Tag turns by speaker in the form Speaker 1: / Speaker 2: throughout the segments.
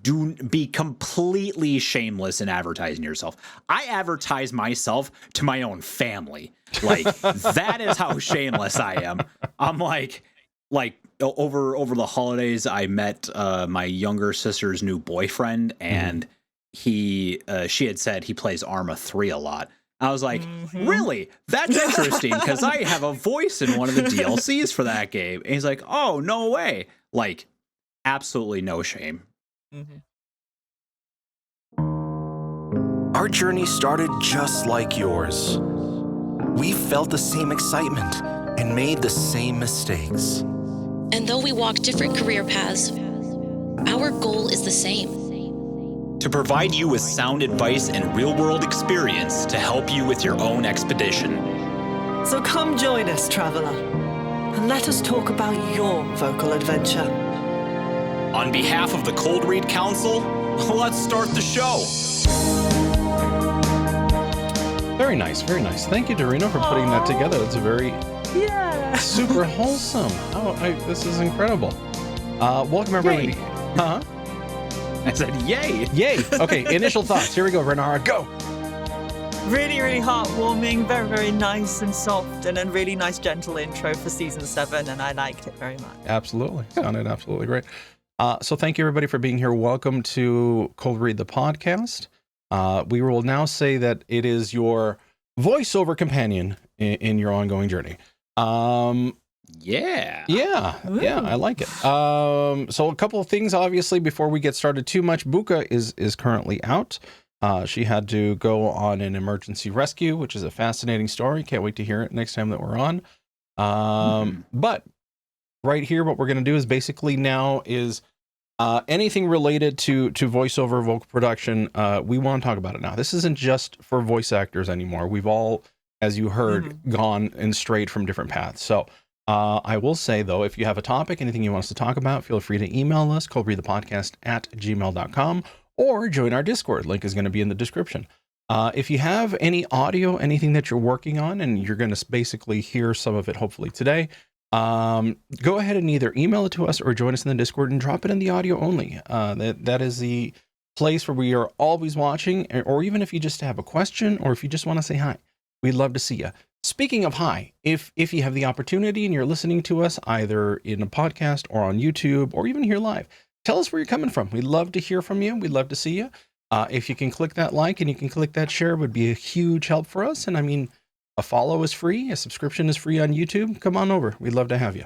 Speaker 1: be completely shameless in advertising yourself. I advertise myself to my own family. Like, that is how shameless I am. I'm like over the holidays, I met my younger sister's new boyfriend, and she had said he plays Arma 3 a lot. I was like, really? That's interesting, because I have a voice in one of the DLCs for that game. And he's like, oh, no way. Like, absolutely no shame.
Speaker 2: Our journey started just like yours. We felt the same excitement and made the same mistakes.
Speaker 3: And though we walk different career paths, our goal is the same.
Speaker 1: To provide you with sound advice and real-world experience to help you with your own expedition.
Speaker 4: So come join us, traveler, and let us talk about your vocal adventure.
Speaker 1: On behalf of the Cold Read Council, let's start the show.
Speaker 5: Very nice, very nice. Thank you, Eldurrino, for putting that together. That's a very super wholesome. This is incredible. Welcome, everybody. Huh?
Speaker 1: I said, yay.
Speaker 5: Yay. Okay, initial thoughts. Here we go, Renara. Go.
Speaker 4: Really, really heartwarming, very, very nice and soft, and a really nice, gentle intro for Season 7, and I liked it very much.
Speaker 5: Absolutely. Sounded absolutely great. So thank you, everybody, for being here. Welcome to Cold Read the Podcast. We will now say that it is your voiceover companion in your ongoing journey.
Speaker 1: Yeah,
Speaker 5: I like it. So a couple of things, obviously, before we get started too much. Booka is currently out. She had to go on an emergency rescue, which is a fascinating story. Can't wait to hear it next time that we're on. But right here, what we're going to do is basically now is anything related to voiceover, vocal production. We want to talk about it now. This isn't just for voice actors anymore. We've all, as you heard, gone and strayed from different paths. So I will say, though, if you have a topic, anything you want us to talk about, feel free to email us, coldreadthepodcast@gmail.com, or join our Discord. Link is going to be in the description. If you have any audio, anything that you're working on, and you're going to basically hear some of it hopefully today, go ahead and either email it to us or join us in the Discord and drop it in the audio only. That is the place where we are always watching, or even if you just have a question or if you just want to say hi, we'd love to see you. Speaking of hi, if you have the opportunity and you're listening to us either in a podcast or on YouTube or even here live, tell us where you're coming from. We'd love to hear from you. We'd love to see you. If you can click that like and you can click that share, would be a huge help for us. And I mean, a follow is free. A subscription is free on YouTube. Come on over. We'd love to have you.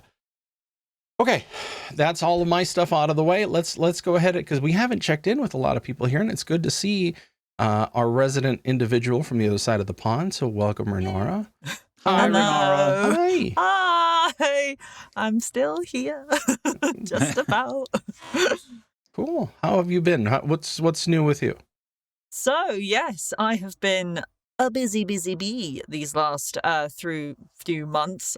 Speaker 5: Okay, that's all of my stuff out of the way. Let's go ahead, because we haven't checked in with a lot of people here, and it's good to see our resident individual from the other side of the pond. So welcome, Renara.
Speaker 1: Hi, Renara.
Speaker 5: Hi.
Speaker 4: Hi, I'm still here. Just about.
Speaker 5: Cool. How have you been? What's new with you?
Speaker 4: So, yes, I have been a busy bee these last few months.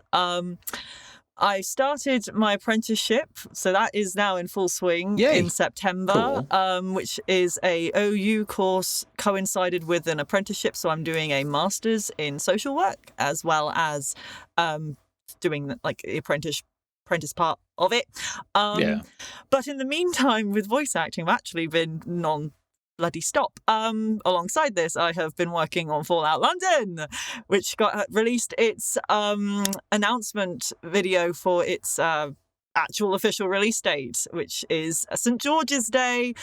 Speaker 4: I started my apprenticeship, so that is now in full swing.
Speaker 5: Yay.
Speaker 4: In September,
Speaker 1: Cool.
Speaker 4: which is a OU course coincided with an apprenticeship. So I'm doing a master's in social work as well as doing like the apprentice part of it. But in the meantime, with voice acting, I've actually been bloody stop. Alongside this, I have been working on Fallout London, which got released its announcement video for its actual official release date, which is St. George's Day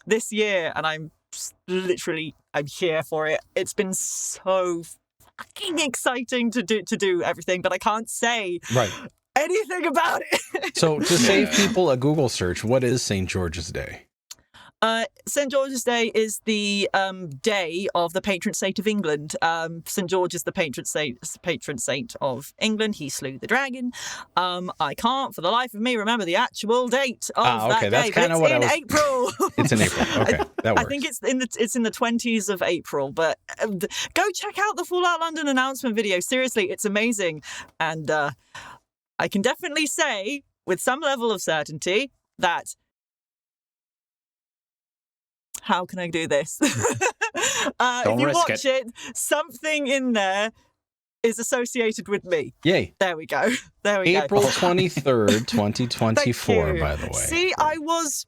Speaker 4: this year, and I'm here for it. It's been so fucking exciting to do everything, but I can't say anything about it.
Speaker 5: So to save people a Google search, what is St. George's Day?
Speaker 4: St. George's Day is the day of the patron saint of England. St. George is the patron saint of England. He slew the dragon. I can't, for the life of me, remember the actual date of that day.
Speaker 5: That's kind of what
Speaker 4: it's in April.
Speaker 5: It's in April. Okay, that works.
Speaker 4: I think it's in the 20s of April. But go check out the Fallout London announcement video. Seriously, it's amazing, and I can definitely say with some level of certainty that. How can I do this? If you watch it, something in there is associated with me.
Speaker 5: Yay.
Speaker 4: There we go. There we
Speaker 5: April
Speaker 4: go.
Speaker 5: 23rd, 2024, by the way.
Speaker 4: See, I was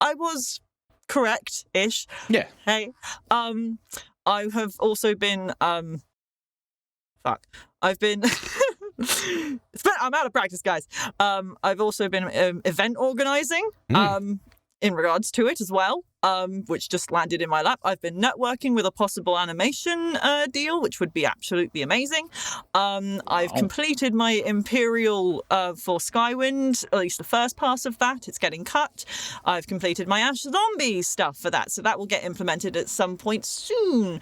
Speaker 4: I was correct-ish.
Speaker 1: Yeah.
Speaker 4: Hey, I have also been I've been I'm out of practice, guys. I've also been event organizing in regards to it as well, which just landed in my lap. I've been networking with a possible animation deal, which would be absolutely amazing. I've completed my Imperial for Skywind, at least the first pass of that. It's getting cut. I've completed my Ash Zombie stuff for that, so that will get implemented at some point soon.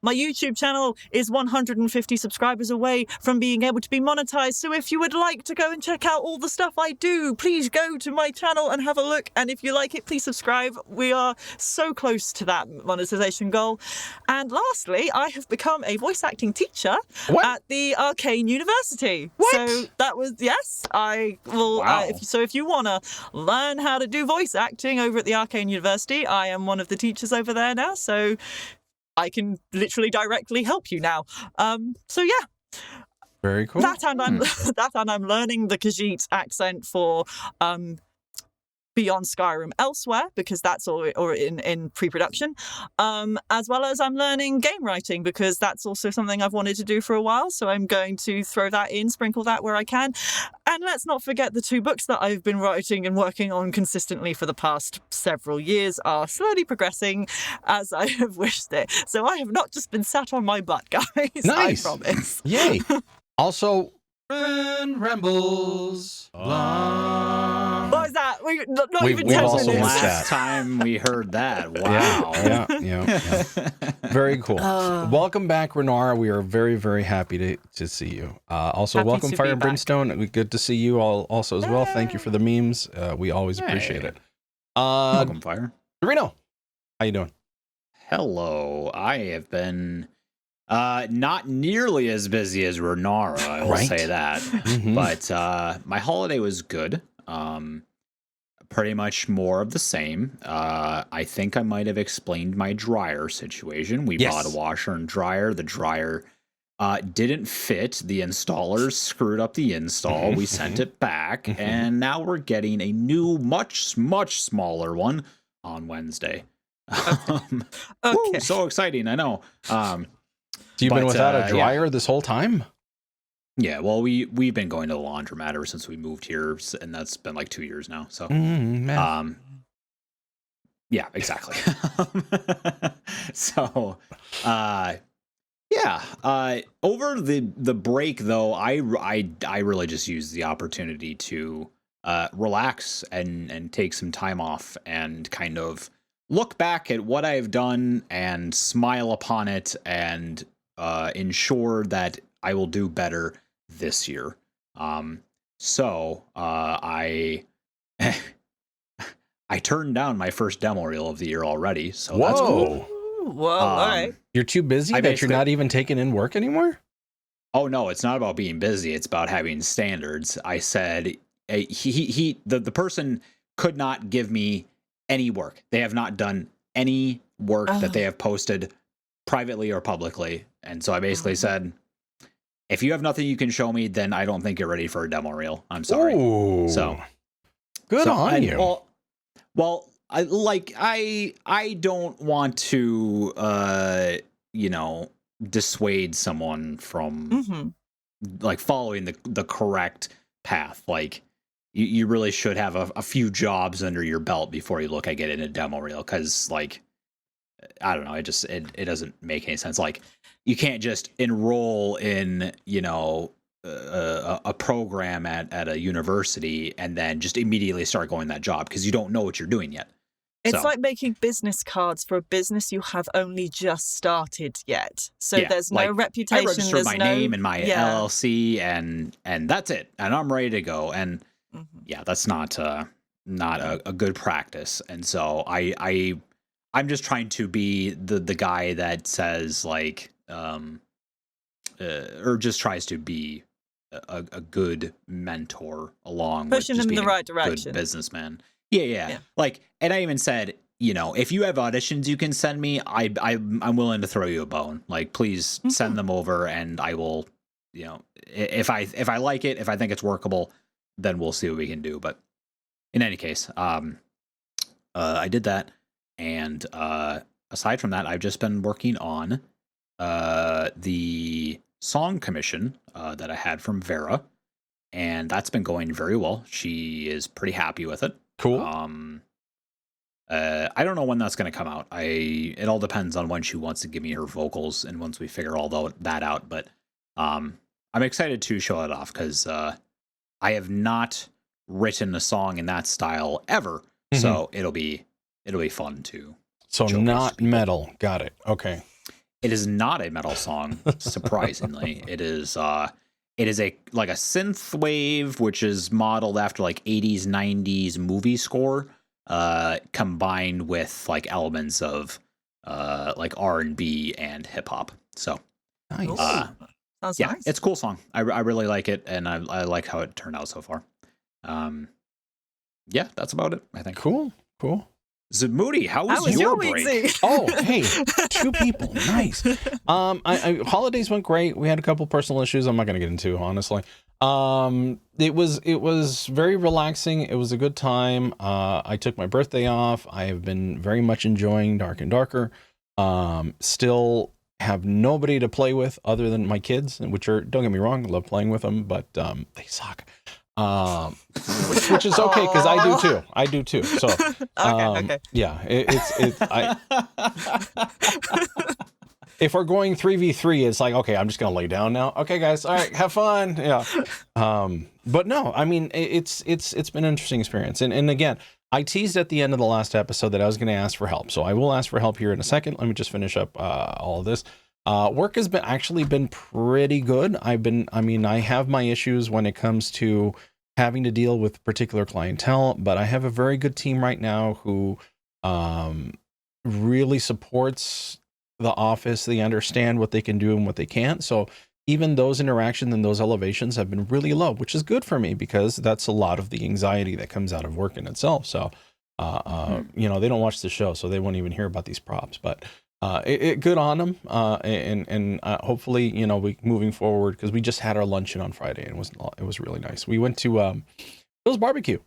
Speaker 4: My YouTube channel is 150 subscribers away from being able to be monetized, so if you would like to go and check out all the stuff I do, please go to my channel and have a look, and if you like it, please subscribe. We are so close to that monetization goal. And lastly, I have become a voice acting teacher at the Arcane University.
Speaker 5: What?
Speaker 4: So that was, yes, I will,
Speaker 1: Wow.
Speaker 4: if you want to learn how to do voice acting over at the Arcane University, I am one of the teachers over there now, so I can literally directly help you now. So yeah.
Speaker 5: Very cool.
Speaker 4: That and I'm learning the Khajiit accent for Beyond Skyrim elsewhere, because that's all in pre-production, as well as I'm learning game writing, because that's also something I've wanted to do for a while, so I'm going to throw that in, sprinkle that where I can. And let's not forget the 2 books that I've been writing and working on consistently for the past several years are slowly progressing as I have wished it. So I have not just been sat on my butt, guys.
Speaker 5: Nice.
Speaker 4: I promise.
Speaker 5: Yay. Also, Rambles.
Speaker 4: What was that? Not
Speaker 5: We've
Speaker 4: even
Speaker 5: we've
Speaker 4: 10
Speaker 5: also
Speaker 1: The
Speaker 5: in the
Speaker 4: minutes.
Speaker 5: chat.
Speaker 1: last time we heard that. Wow.
Speaker 5: Yeah. Very cool. Welcome back, Renara. We are very, very happy to see you. Also,
Speaker 4: Happy
Speaker 5: welcome
Speaker 4: to
Speaker 5: Fire
Speaker 4: be
Speaker 5: and
Speaker 4: back.
Speaker 5: Brimstone. Good to see you all also as well. Thank you for the memes. We always appreciate it.
Speaker 1: Welcome, Fire.
Speaker 5: Eldurrino, how you doing?
Speaker 1: Hello. I have been not nearly as busy as Renara, I will
Speaker 5: Right.
Speaker 1: say that.
Speaker 5: Mhm.
Speaker 1: But my holiday was good. Pretty much more of the same. I think I might have explained my dryer situation. We
Speaker 5: Yes.
Speaker 1: bought a washer and dryer. The dryer didn't fit. The installers screwed up the install. We sent it back, and now we're getting a new, much smaller one on Wednesday.
Speaker 4: Okay.
Speaker 1: Woo, so exciting! I know.
Speaker 5: So you've been
Speaker 1: But,
Speaker 5: without a
Speaker 1: yeah.
Speaker 5: dryer this whole time?
Speaker 1: Yeah, well, we've been going to the laundromat ever since we moved here, and that's been like 2 years now. So,
Speaker 5: Man.
Speaker 1: yeah, exactly. So, yeah. Over the break though, I really just used the opportunity to relax and take some time off and kind of look back at what I've done and smile upon it and ensure that I will do better this year. So I turned down my first demo reel of the year already, so that's cool.
Speaker 4: Whoa, all right.
Speaker 5: You're too busy
Speaker 1: I
Speaker 5: that you're
Speaker 1: basically-
Speaker 5: not even taking in work anymore?
Speaker 1: Oh no, it's not about being busy. It's about having standards. I said the person could not give me any work. They have not done any work that they have posted privately or publicly. And so I basically said, if you have nothing you can show me, then I don't think you're ready for a demo reel. I'm sorry.
Speaker 5: Ooh.
Speaker 1: So
Speaker 5: Good on
Speaker 1: and,
Speaker 5: you.
Speaker 1: Well, I don't want to dissuade someone from like following the correct path. Like you really should have a few jobs under your belt before you look at getting a demo reel, because like I don't know, it doesn't make any sense. Like you can't just enroll in a program at a university and then just immediately start going that job, because you don't know what you're doing yet.
Speaker 4: It's
Speaker 1: So,
Speaker 4: like making business cards for a business you have only just started yet. So
Speaker 1: yeah,
Speaker 4: there's
Speaker 1: like,
Speaker 4: no reputation.
Speaker 1: I registered
Speaker 4: there's
Speaker 1: my
Speaker 4: no,
Speaker 1: name and my
Speaker 4: yeah.
Speaker 1: LLC and that's it, and I'm ready to go. And yeah, that's not a good practice. And so I'm just trying to be the guy that says like or just tries to be a good mentor along
Speaker 4: Pushing
Speaker 1: with just
Speaker 4: him in the
Speaker 1: being
Speaker 4: right
Speaker 1: a
Speaker 4: direction.
Speaker 1: good businessman. Yeah. Like, and I even said, if you have auditions you can send me, I'm willing to throw you a bone. Like, please send them over, and I will, if I like it, if I think it's workable, then we'll see what we can do. But in any case, I did that, and aside from that, I've just been working on the song commission that I had from Vera, and that's been going very well. She is pretty happy with it.
Speaker 5: Cool.
Speaker 1: I don't know when that's going to come out. It all depends on when she wants to give me her vocals, and once we figure all that out. But I'm excited to show it off because I have not written a song in that style ever, so it'll be fun to.
Speaker 5: So not metal. Got it. Okay.
Speaker 1: It is not a metal song, surprisingly. It is a like a synth wave, which is modeled after like 80s, 90s movie score, combined with like elements of like R&B and hip hop. So
Speaker 5: nice.
Speaker 4: Sounds
Speaker 1: yeah,
Speaker 4: nice.
Speaker 1: it's a cool song. I really like it, and I like how it turned out so far. Yeah, that's about it, I think.
Speaker 5: Cool.
Speaker 1: Zamoody, how was
Speaker 4: your
Speaker 1: your
Speaker 4: week,
Speaker 1: break?
Speaker 4: Z?
Speaker 5: Oh, hey, 2 people. Nice. Holidays went great. We had a couple personal issues I'm not going to get into, honestly. It was very relaxing. It was a good time. I took my birthday off. I have been very much enjoying Dark and Darker. Still have nobody to play with other than my kids, which are, don't get me wrong, I love playing with them, but they suck. Which is okay because I do too. So
Speaker 4: okay.
Speaker 5: yeah, if we're going 3v3, it's like, okay, I'm just gonna lay down now. Okay, guys, all right, have fun. Yeah. But no, I mean, it's been an interesting experience, and again, I teased at the end of the last episode that I was going to ask for help, so I will ask for help here in a second. Let me just finish up all of this. Work has been pretty good. I have my issues when it comes to having to deal with particular clientele, but I have a very good team right now who really supports the office. They understand what they can do and what they can't. So even those interactions and those elevations have been really low, which is good for me because that's a lot of the anxiety that comes out of work in itself. So, they don't watch the show, so they won't even hear about these props, but good on them. And hopefully, we moving forward, because we just had our luncheon on Friday and it was really nice. We went to Bill's Barbecue,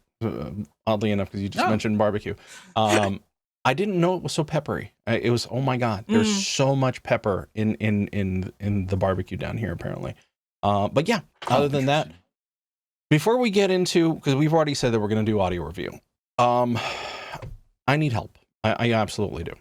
Speaker 5: oddly enough, because you just mentioned barbecue. I didn't know it was so peppery. It was, oh my God, there's so much pepper in the barbecue down here, apparently. But yeah, other than that, before we get into, because we've already said that we're going to do audio review, I need help. I absolutely do.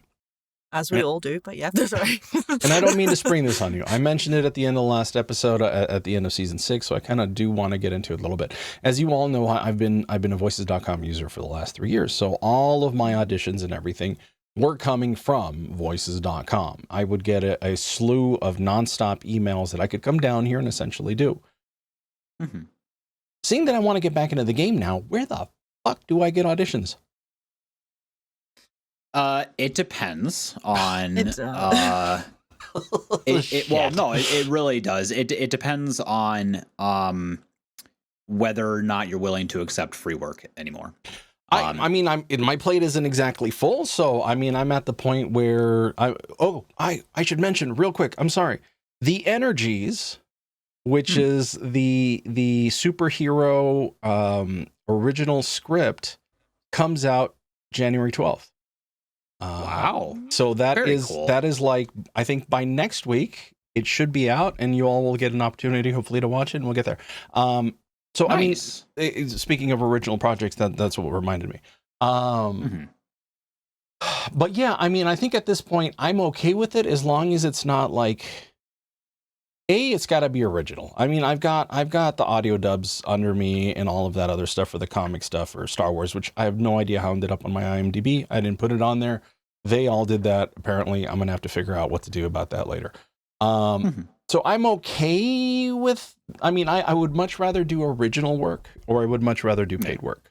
Speaker 4: As we all do, but yeah, sorry.
Speaker 5: And I don't mean to spring this on you. I mentioned it at the end of the last episode, at the end of season 6, so I kind of do want to get into it a little bit. As you all know, I've been a Voices.com user for the last 3 years, so all of my auditions and everything were coming from Voices.com. I would get a slew of nonstop emails that I could come down here and essentially do. Mm-hmm. Seeing that I want to get back into the game now, where the fuck do I get auditions?
Speaker 1: It depends on
Speaker 4: It
Speaker 1: really does. It depends on whether or not you're willing to accept free work anymore.
Speaker 5: My plate isn't exactly full, so I'm at the point where I should mention real quick. I'm sorry. The Energies, which is the superhero original script, comes out January 12th.
Speaker 1: Wow.
Speaker 5: So
Speaker 1: Very cool.
Speaker 5: That is like, I think by next week it should be out, and you all will get an opportunity hopefully to watch it, and we'll get there. So nice. Speaking of original projects, that's what reminded me. But yeah, I think at this point I'm okay with it as long as it's not like, it's got to be original. I've got the audio dubs under me and all of that other stuff for the comic stuff or Star Wars, which I have no idea how it ended up on my IMDb. I didn't put it on there. They all did that. Apparently, I'm going to have to figure out what to do about that later. So I'm okay with, I would much rather do original work, or I would much rather do paid work.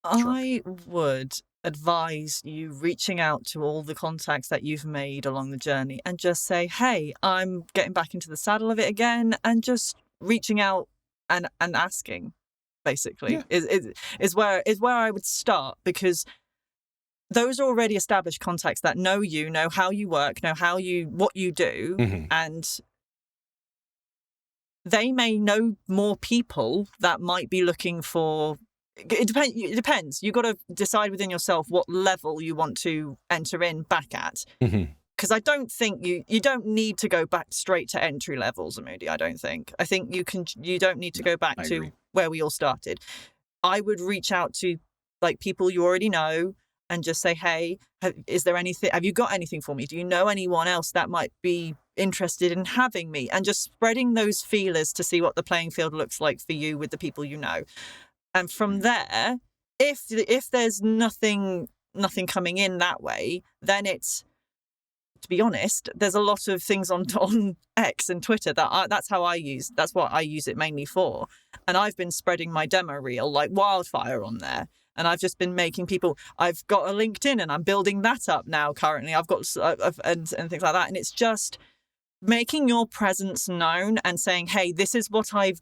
Speaker 4: I would advise you reaching out to all the contacts that you've made along the journey and just say, hey, I'm getting back into the saddle of it again, and just reaching out and asking, basically, is where I would start, because those are already established contacts that know you, know how you work, know what you do, and they may know more people that might be looking for It depends. You've got to decide within yourself what level you want to enter in back at. Because I don't think you don't need to go back straight to entry level, Zamoody. I don't think. I think you don't need to go back
Speaker 1: I
Speaker 4: to
Speaker 1: agree.
Speaker 4: where we all started. I would reach out to like people you already know and just say, hey, is there anything? Have you got anything for me? Do you know anyone else that might be interested in having me? And just spreading those feelers to see what the playing field looks like for you with the people you know. And from there, if there's nothing coming in that way, then it's, to be honest, there's a lot of things on X and Twitter that's what I use it mainly for. And I've been spreading my demo reel like wildfire on there. And I've just been making people, I've got a LinkedIn and I'm building that up now currently. I've got, and things like that. And it's just making your presence known and saying, hey, this is what I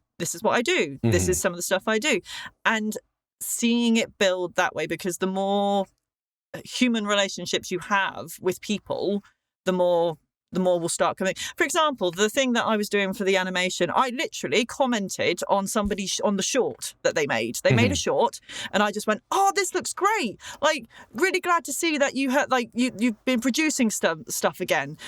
Speaker 4: do. This is some of the stuff I do. And seeing it build that way, because the more human relationships you have with people, the more will start coming. For example, the thing that I was doing for the animation, I literally commented on somebody on the short that they made. They made a short, and I just went, "Oh, this looks great! Like, really glad to see that you had you've been producing stuff again.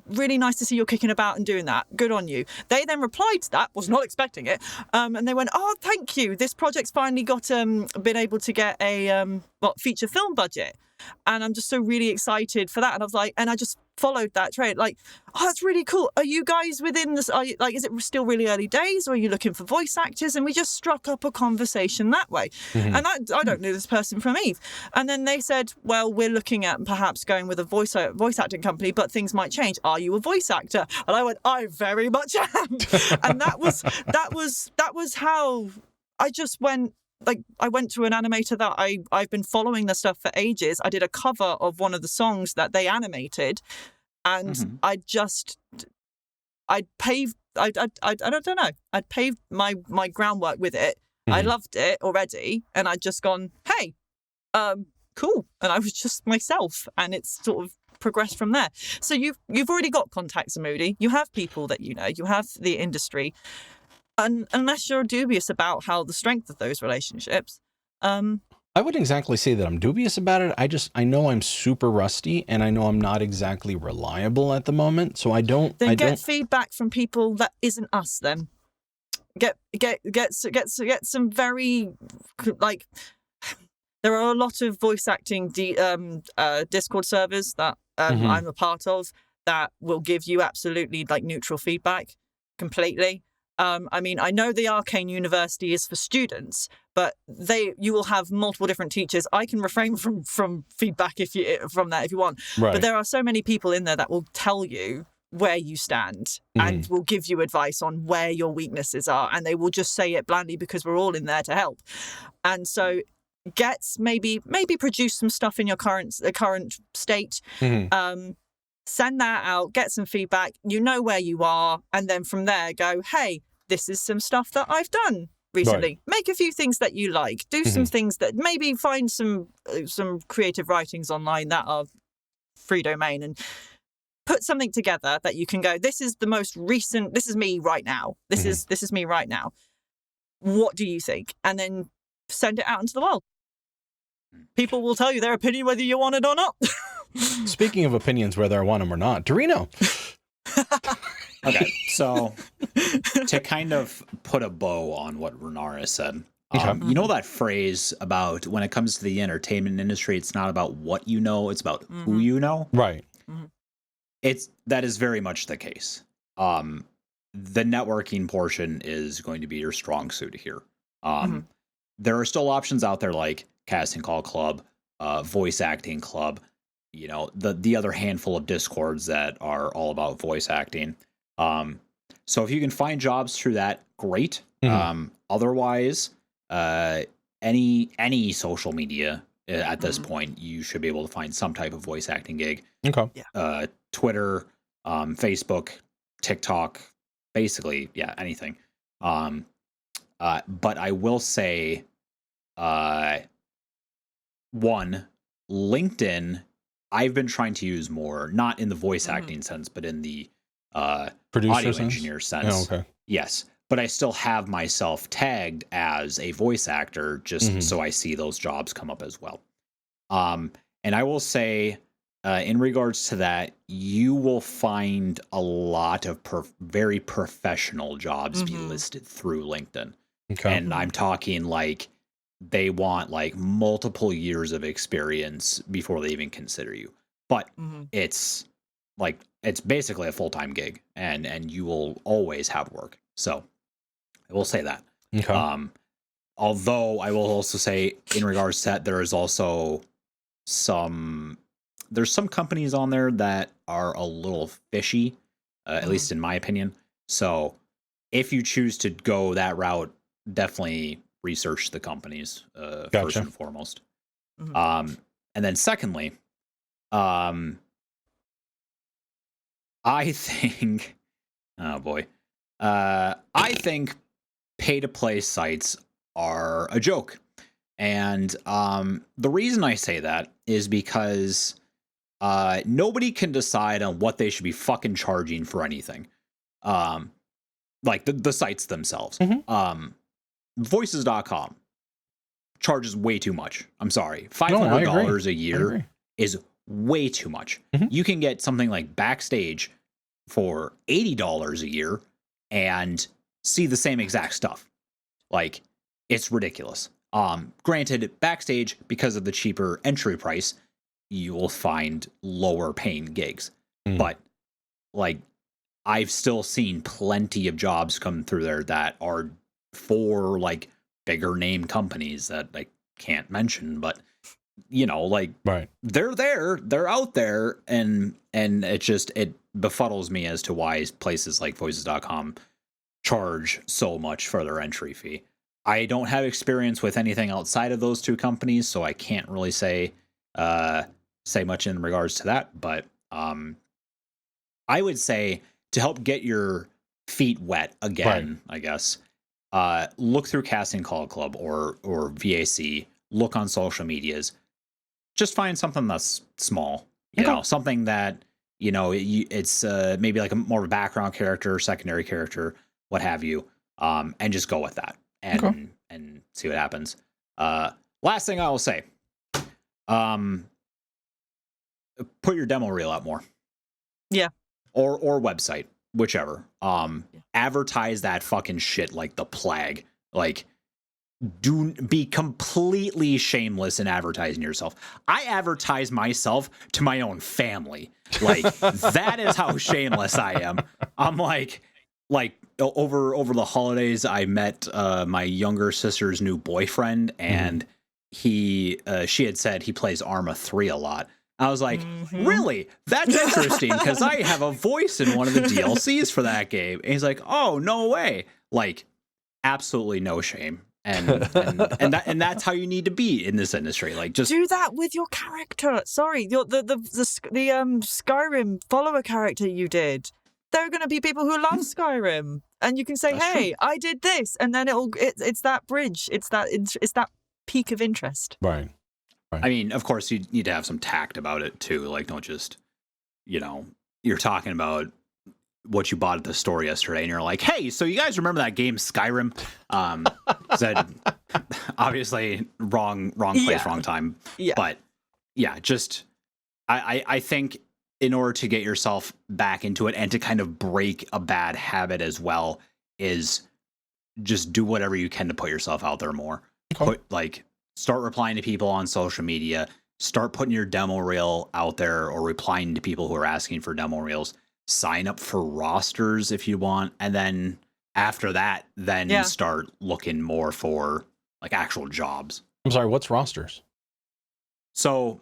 Speaker 4: Really nice to see you're kicking about and doing that. Good on you." They then replied to that, was not expecting it, and they went, "Oh, thank you. This project's finally got been able to get a feature film budget." And I'm just so really excited for that. And I was like, and I just followed that trade. Like, oh, that's really cool. Are you guys within this? Are you, like, is it still really early days, or are you looking for voice actors? And we just struck up a conversation that way. And I don't know this person from Eve. And then they said, well, we're looking at perhaps going with a voice acting company, but things might change. Are you a voice actor? And I went, I very much am. And that was how I just went. Like, I went to an animator that I've been following the stuff for ages. I did a cover of one of the songs that they animated, and I'd paved my groundwork with it. I loved it already, and I'd just gone, hey, cool. And I was just myself, and it's sort of progressed from there. So you've already got contacts, Zamoody. You have people that you know. You have the industry. And unless you're dubious about how the strength of those relationships,
Speaker 5: I wouldn't exactly say that I'm dubious about it. I know I'm super rusty, and I know I'm not exactly reliable at the moment. So I don't.
Speaker 4: Get feedback from people that isn't us. Then get some very, like, there are a lot of voice acting Discord servers that I'm a part of that will give you absolutely like neutral feedback completely. I mean, I know the Arcane University is for students, but you will have multiple different teachers. I can refrain from feedback from that if you want. Right. But there are so many people in there that will tell you where you stand and will give you advice on where your weaknesses are, and they will just say it blandly because we're all in there to help. And so maybe produce some stuff in your current state. Send that out, get some feedback, you know where you are, and then from there go, hey, this is some stuff that I've done recently. Right. Make a few things that you like. Do some things that maybe find some creative writings online that are free domain, and put something together that you can go, this is the most recent, this is me right now. This is me right now. What do you think? And then send it out into the world. People will tell you their opinion whether you want it or not.
Speaker 5: Speaking of opinions, whether I want them or not, Eldurrino.
Speaker 1: Okay, so to kind of put a bow on what Renara said, you know that phrase about when it comes to the entertainment industry, it's not about what you know, it's about who you know.
Speaker 5: Right.
Speaker 1: That is very much the case. The networking portion is going to be your strong suit here. There are still options out there like Casting Call Club, Voice Acting Club, you know, the other handful of Discords that are all about voice acting. So if you can find jobs through that, great. Otherwise, any social media at this point, you should be able to find some type of voice acting gig.
Speaker 5: Okay.
Speaker 4: Yeah.
Speaker 1: Twitter, Facebook, TikTok, basically, yeah, anything. But I will say, one, LinkedIn, I've been trying to use more, not in the voice acting sense, but in the audio engineer sense.
Speaker 5: Oh, okay.
Speaker 1: Yes. but I still have myself tagged as a voice actor just so I see those jobs come up as well. And I will say, in regards to that, you will find a lot of very professional jobs be listed through LinkedIn.
Speaker 5: Okay.
Speaker 1: And I'm talking like they want like multiple years of experience before they even consider you. But it's like, it's basically a full-time gig, and you will always have work. So I will say that.
Speaker 5: Okay.
Speaker 1: Although I will also say, in regards to that, there is also there's some companies on there that are a little fishy, at least in my opinion. So if you choose to go that route, definitely research the companies first and foremost. And then secondly, I think, oh boy, I think pay-to-play sites are a joke. And the reason I say that is because nobody can decide on what they should be fucking charging for anything. Like the sites themselves. Voices.com charges way too much. I'm sorry. $500 a year is way too much. You can get something like Backstage for $80 a year and see the same exact stuff. Like, it's ridiculous. Granted, Backstage, because of the cheaper entry price, you will find lower paying gigs. But like, I've still seen plenty of jobs come through there that are for like bigger name companies that I can't mention, but you know, like they're there, they're out there, and it befuddles me as to why places like voices.com charge so much for their entry fee. I don't have experience with anything outside of those two companies, so I can't really say much in regards to that, but I would say to help get your feet wet again, I guess, look through Casting Call Club or VAC, look on social medias, just find something that's small, you know, something that, you know, it's maybe like more of a background character, secondary character, what have you, and just go with that and see what happens. Last thing I will say, put your demo reel out more.
Speaker 4: Yeah.
Speaker 1: Or website, whichever. Advertise that fucking shit like the plague. Like, be completely shameless in advertising yourself. I advertise myself to my own family. Like, that is how shameless I am. I'm like over the holidays, I met my younger sister's new boyfriend, and she had said he plays Arma 3 a lot. I was like, really? That's interesting, because I have a voice in one of the DLCs for that game. And he's like, oh, no way. Like, absolutely no shame. And that's how you need to be in this industry. Like, just
Speaker 4: do that with your character. Sorry, the Skyrim follower character you did. There are going to be people who love Skyrim, and you can say, that's "Hey, true. I did this," and then it's that bridge. It's that peak of interest.
Speaker 5: Right.
Speaker 1: I mean, of course, you need to have some tact about it too. Like, don't just, you know, you're talking about what you bought at the store yesterday, and you're like, "Hey, so you guys remember that game Skyrim?" Said obviously wrong place, wrong time. Yeah. But yeah, just I think in order to get yourself back into it and to kind of break a bad habit as well is just do whatever you can to put yourself out there more. Start replying to people on social media, start putting your demo reel out there or replying to people who are asking for demo reels, sign up for rosters if you want. And then after that, start looking more for like actual jobs.
Speaker 5: I'm sorry, what's rosters?
Speaker 1: So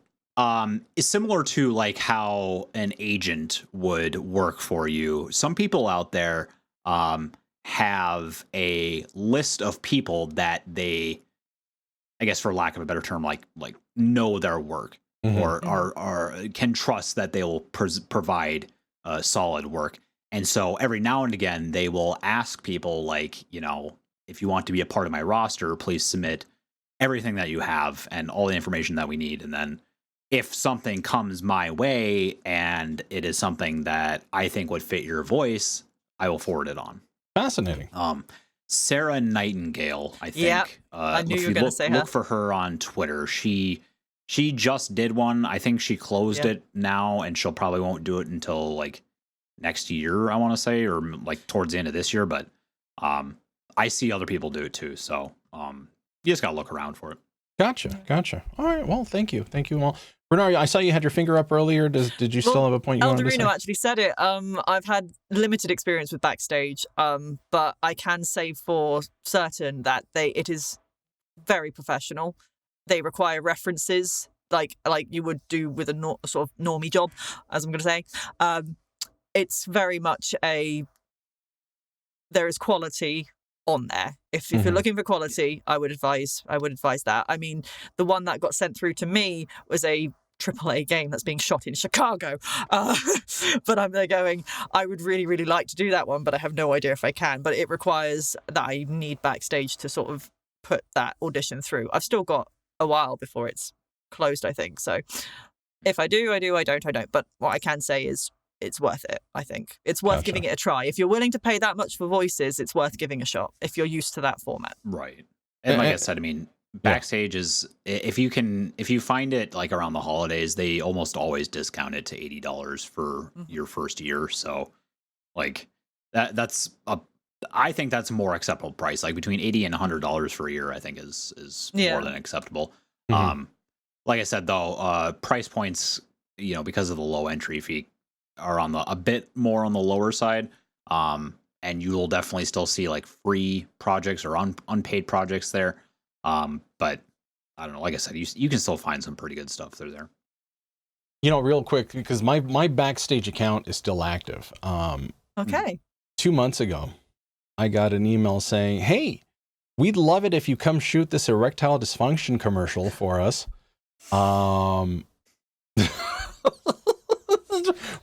Speaker 1: it's similar to like how an agent would work for you. Some people out there have a list of people that they, I guess for lack of a better term, like know their work or are can trust that they will provide solid work. And so every now and again, they will ask people like, you know, if you want to be a part of my roster, please submit everything that you have and all the information that we need. And then if something comes my way and it is something that I think would fit your voice, I will forward it on.
Speaker 5: Fascinating.
Speaker 1: Sarah Nightingale, I think.
Speaker 4: Yep. I knew you were going to say her.
Speaker 1: Look for her on Twitter. She just did one. I think she closed it now, and she'll probably won't do it until like next year, I want to say, or like towards the end of this year. But I see other people do it too. So you just got to look around for it.
Speaker 5: Gotcha. All right. Well, thank you. Well, Renara, I saw you had your finger up earlier. Did you still have a point you wanted to say?
Speaker 4: Eldurrino actually said it. I've had limited experience with Backstage, but I can say for certain that it is very professional. They require references like you would do with a sort of normie job, as I'm going to say. It's very much there is quality on there. If you're looking for quality, I would advise that. I mean, the one that got sent through to me was a AAA game that's being shot in Chicago. But I'm there going, I would really, really like to do that one, but I have no idea if I can. But it requires that I need Backstage to sort of put that audition through. I've still got a while before it's closed, I think. So if I do, I do. I don't. But what I can say is it's worth it, I think. It's worth giving it a try. If you're willing to pay that much for voices, it's worth giving a shot if you're used to that format.
Speaker 1: Right. And like I said, I mean, Backstage is, if you find it like around the holidays, they almost always discount it to $80 for your first year. So like I think that's a more acceptable price. Like between $80 and $100 for a year, I think is more than acceptable. Like I said though, price points, because of the low entry fee, are a bit more on the lower side. And you will definitely still see like free projects or unpaid projects there. But I don't know, like I said, you can still find some pretty good stuff through there.
Speaker 5: Real quick, because my Backstage account is still active.
Speaker 4: Okay.
Speaker 5: 2 months ago, I got an email saying, hey, we'd love it if you come shoot this erectile dysfunction commercial for us.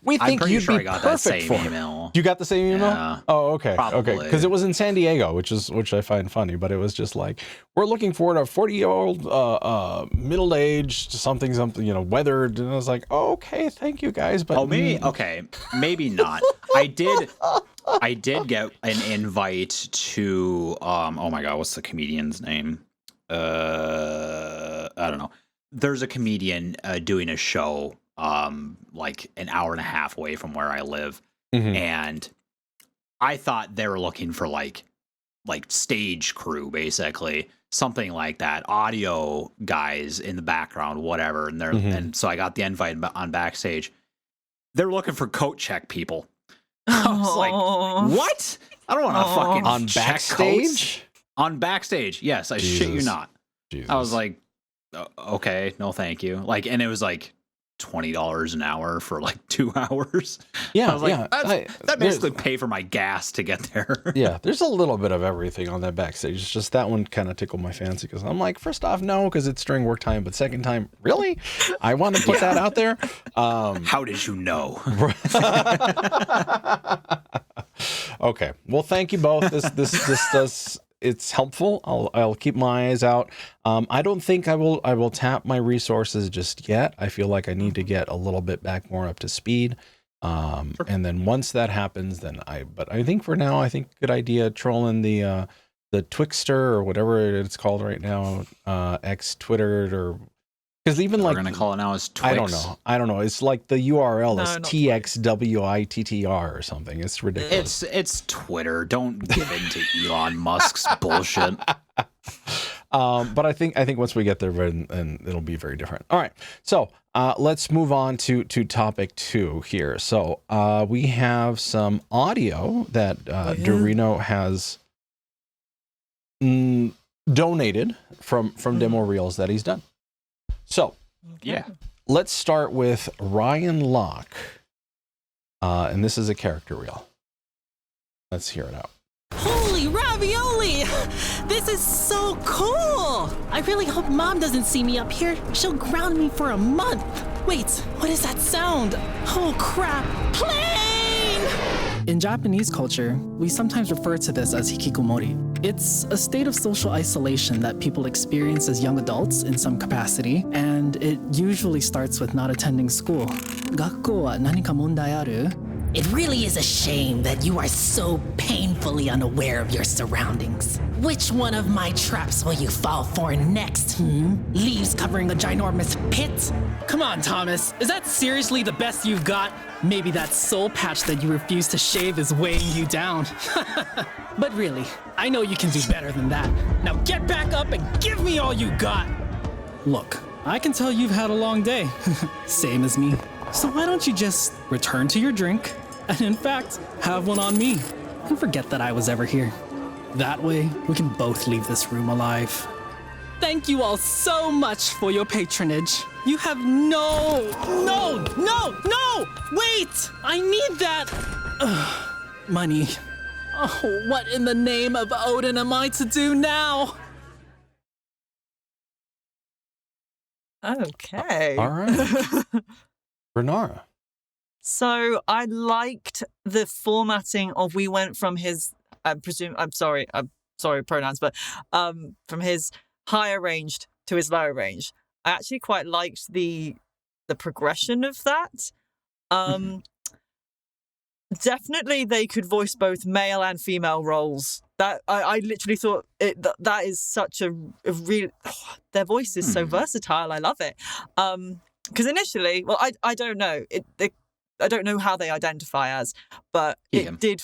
Speaker 5: We think
Speaker 1: I'm
Speaker 5: you'd
Speaker 1: sure
Speaker 5: be
Speaker 1: I got
Speaker 5: perfect
Speaker 1: that
Speaker 5: for
Speaker 1: same
Speaker 5: it.
Speaker 1: email.
Speaker 5: You got the same email?
Speaker 1: Yeah,
Speaker 5: oh, okay.
Speaker 1: probably.
Speaker 5: Okay. Because it was in San Diego, which I find funny, but it was just like, we're looking for a 40-year-old, middle-aged, something, weathered. And I was like, oh, okay, thank you guys. But
Speaker 1: maybe not. I did get an invite to, oh my God, what's the comedian's name? I don't know. There's a comedian doing a show like an hour and a half away from where I live. And I thought they were looking for like stage crew, basically, something like that, audio guys in the background, whatever. And and so I got the invite on Backstage. They're looking for coat check people. I was like, what? I don't want to fucking
Speaker 5: on Backstage?
Speaker 1: On Backstage, yes, I shit you not.
Speaker 5: Jesus.
Speaker 1: I was like, okay, no, thank you. Like, and it was like $20 an hour for like 2 hours.
Speaker 5: Yeah,
Speaker 1: I was like, that basically pay for my gas to get there.
Speaker 5: Yeah, there's a little bit of everything on that Backstage. It's just that one kind of tickled my fancy because I'm like, first off, no, because it's during work time, but second time, really? I want to put that out there.
Speaker 1: How did you know?
Speaker 5: Okay, well, thank you both. This does. It's helpful. I'll keep my eyes out. I don't think I will tap my resources just yet. I feel like I need to get a little bit back more up to speed. And then once that happens, but I think for now, good idea trolling the Twixter or whatever it's called right now, X Twitter, or because even
Speaker 1: we're gonna call it now is Twix.
Speaker 5: I don't know. It's like the URL is TXWITTR or something. It's ridiculous.
Speaker 1: It's Twitter. Don't give in to Elon Musk's bullshit.
Speaker 5: But I think once we get there, then it'll be very different. All right. So let's move on to topic 2 here. So we have some audio that Eldurrino has donated from demo reels that he's done. So, let's start with Ryan Locke. And this is a character reel. Let's hear it out.
Speaker 6: Holy ravioli! This is so cool! I really hope Mom doesn't see me up here. She'll ground me for a month. Wait, what is that sound? Oh crap! Plane! In Japanese culture, we sometimes refer to this as hikikomori. It's a state of social isolation that people experience as young adults in some capacity, and it usually starts with not attending school. 学校は何か問題ある? It really is a shame that you are so painfully unaware of your surroundings. Which one of my traps will you fall for next, Leaves covering a ginormous pit? Come on, Thomas. Is that seriously the best you've got? Maybe that soul patch that you refuse to shave is weighing you down. But really, I know you can do better than that. Now get back up and give me all you got! Look, I can tell you've had a long day. Same as me. So why don't you just return to your drink, and in fact, have one on me, and forget that I was ever here. That way, we can both leave this room alive. Thank you all so much for your patronage. You have no! Wait! I need that! Money. Oh, what in the name of Odin am I to do now?
Speaker 4: Okay.
Speaker 5: All right. Renara.
Speaker 4: So I liked the formatting of we went from his I'm sorry pronouns, but from his higher ranged to his lower range. I actually quite liked the progression of that. Definitely they could voice both male and female roles. That I literally thought that is such a real their voice is so versatile. I love it. Because initially, well, I don't know. I don't know how they identify as, but it did.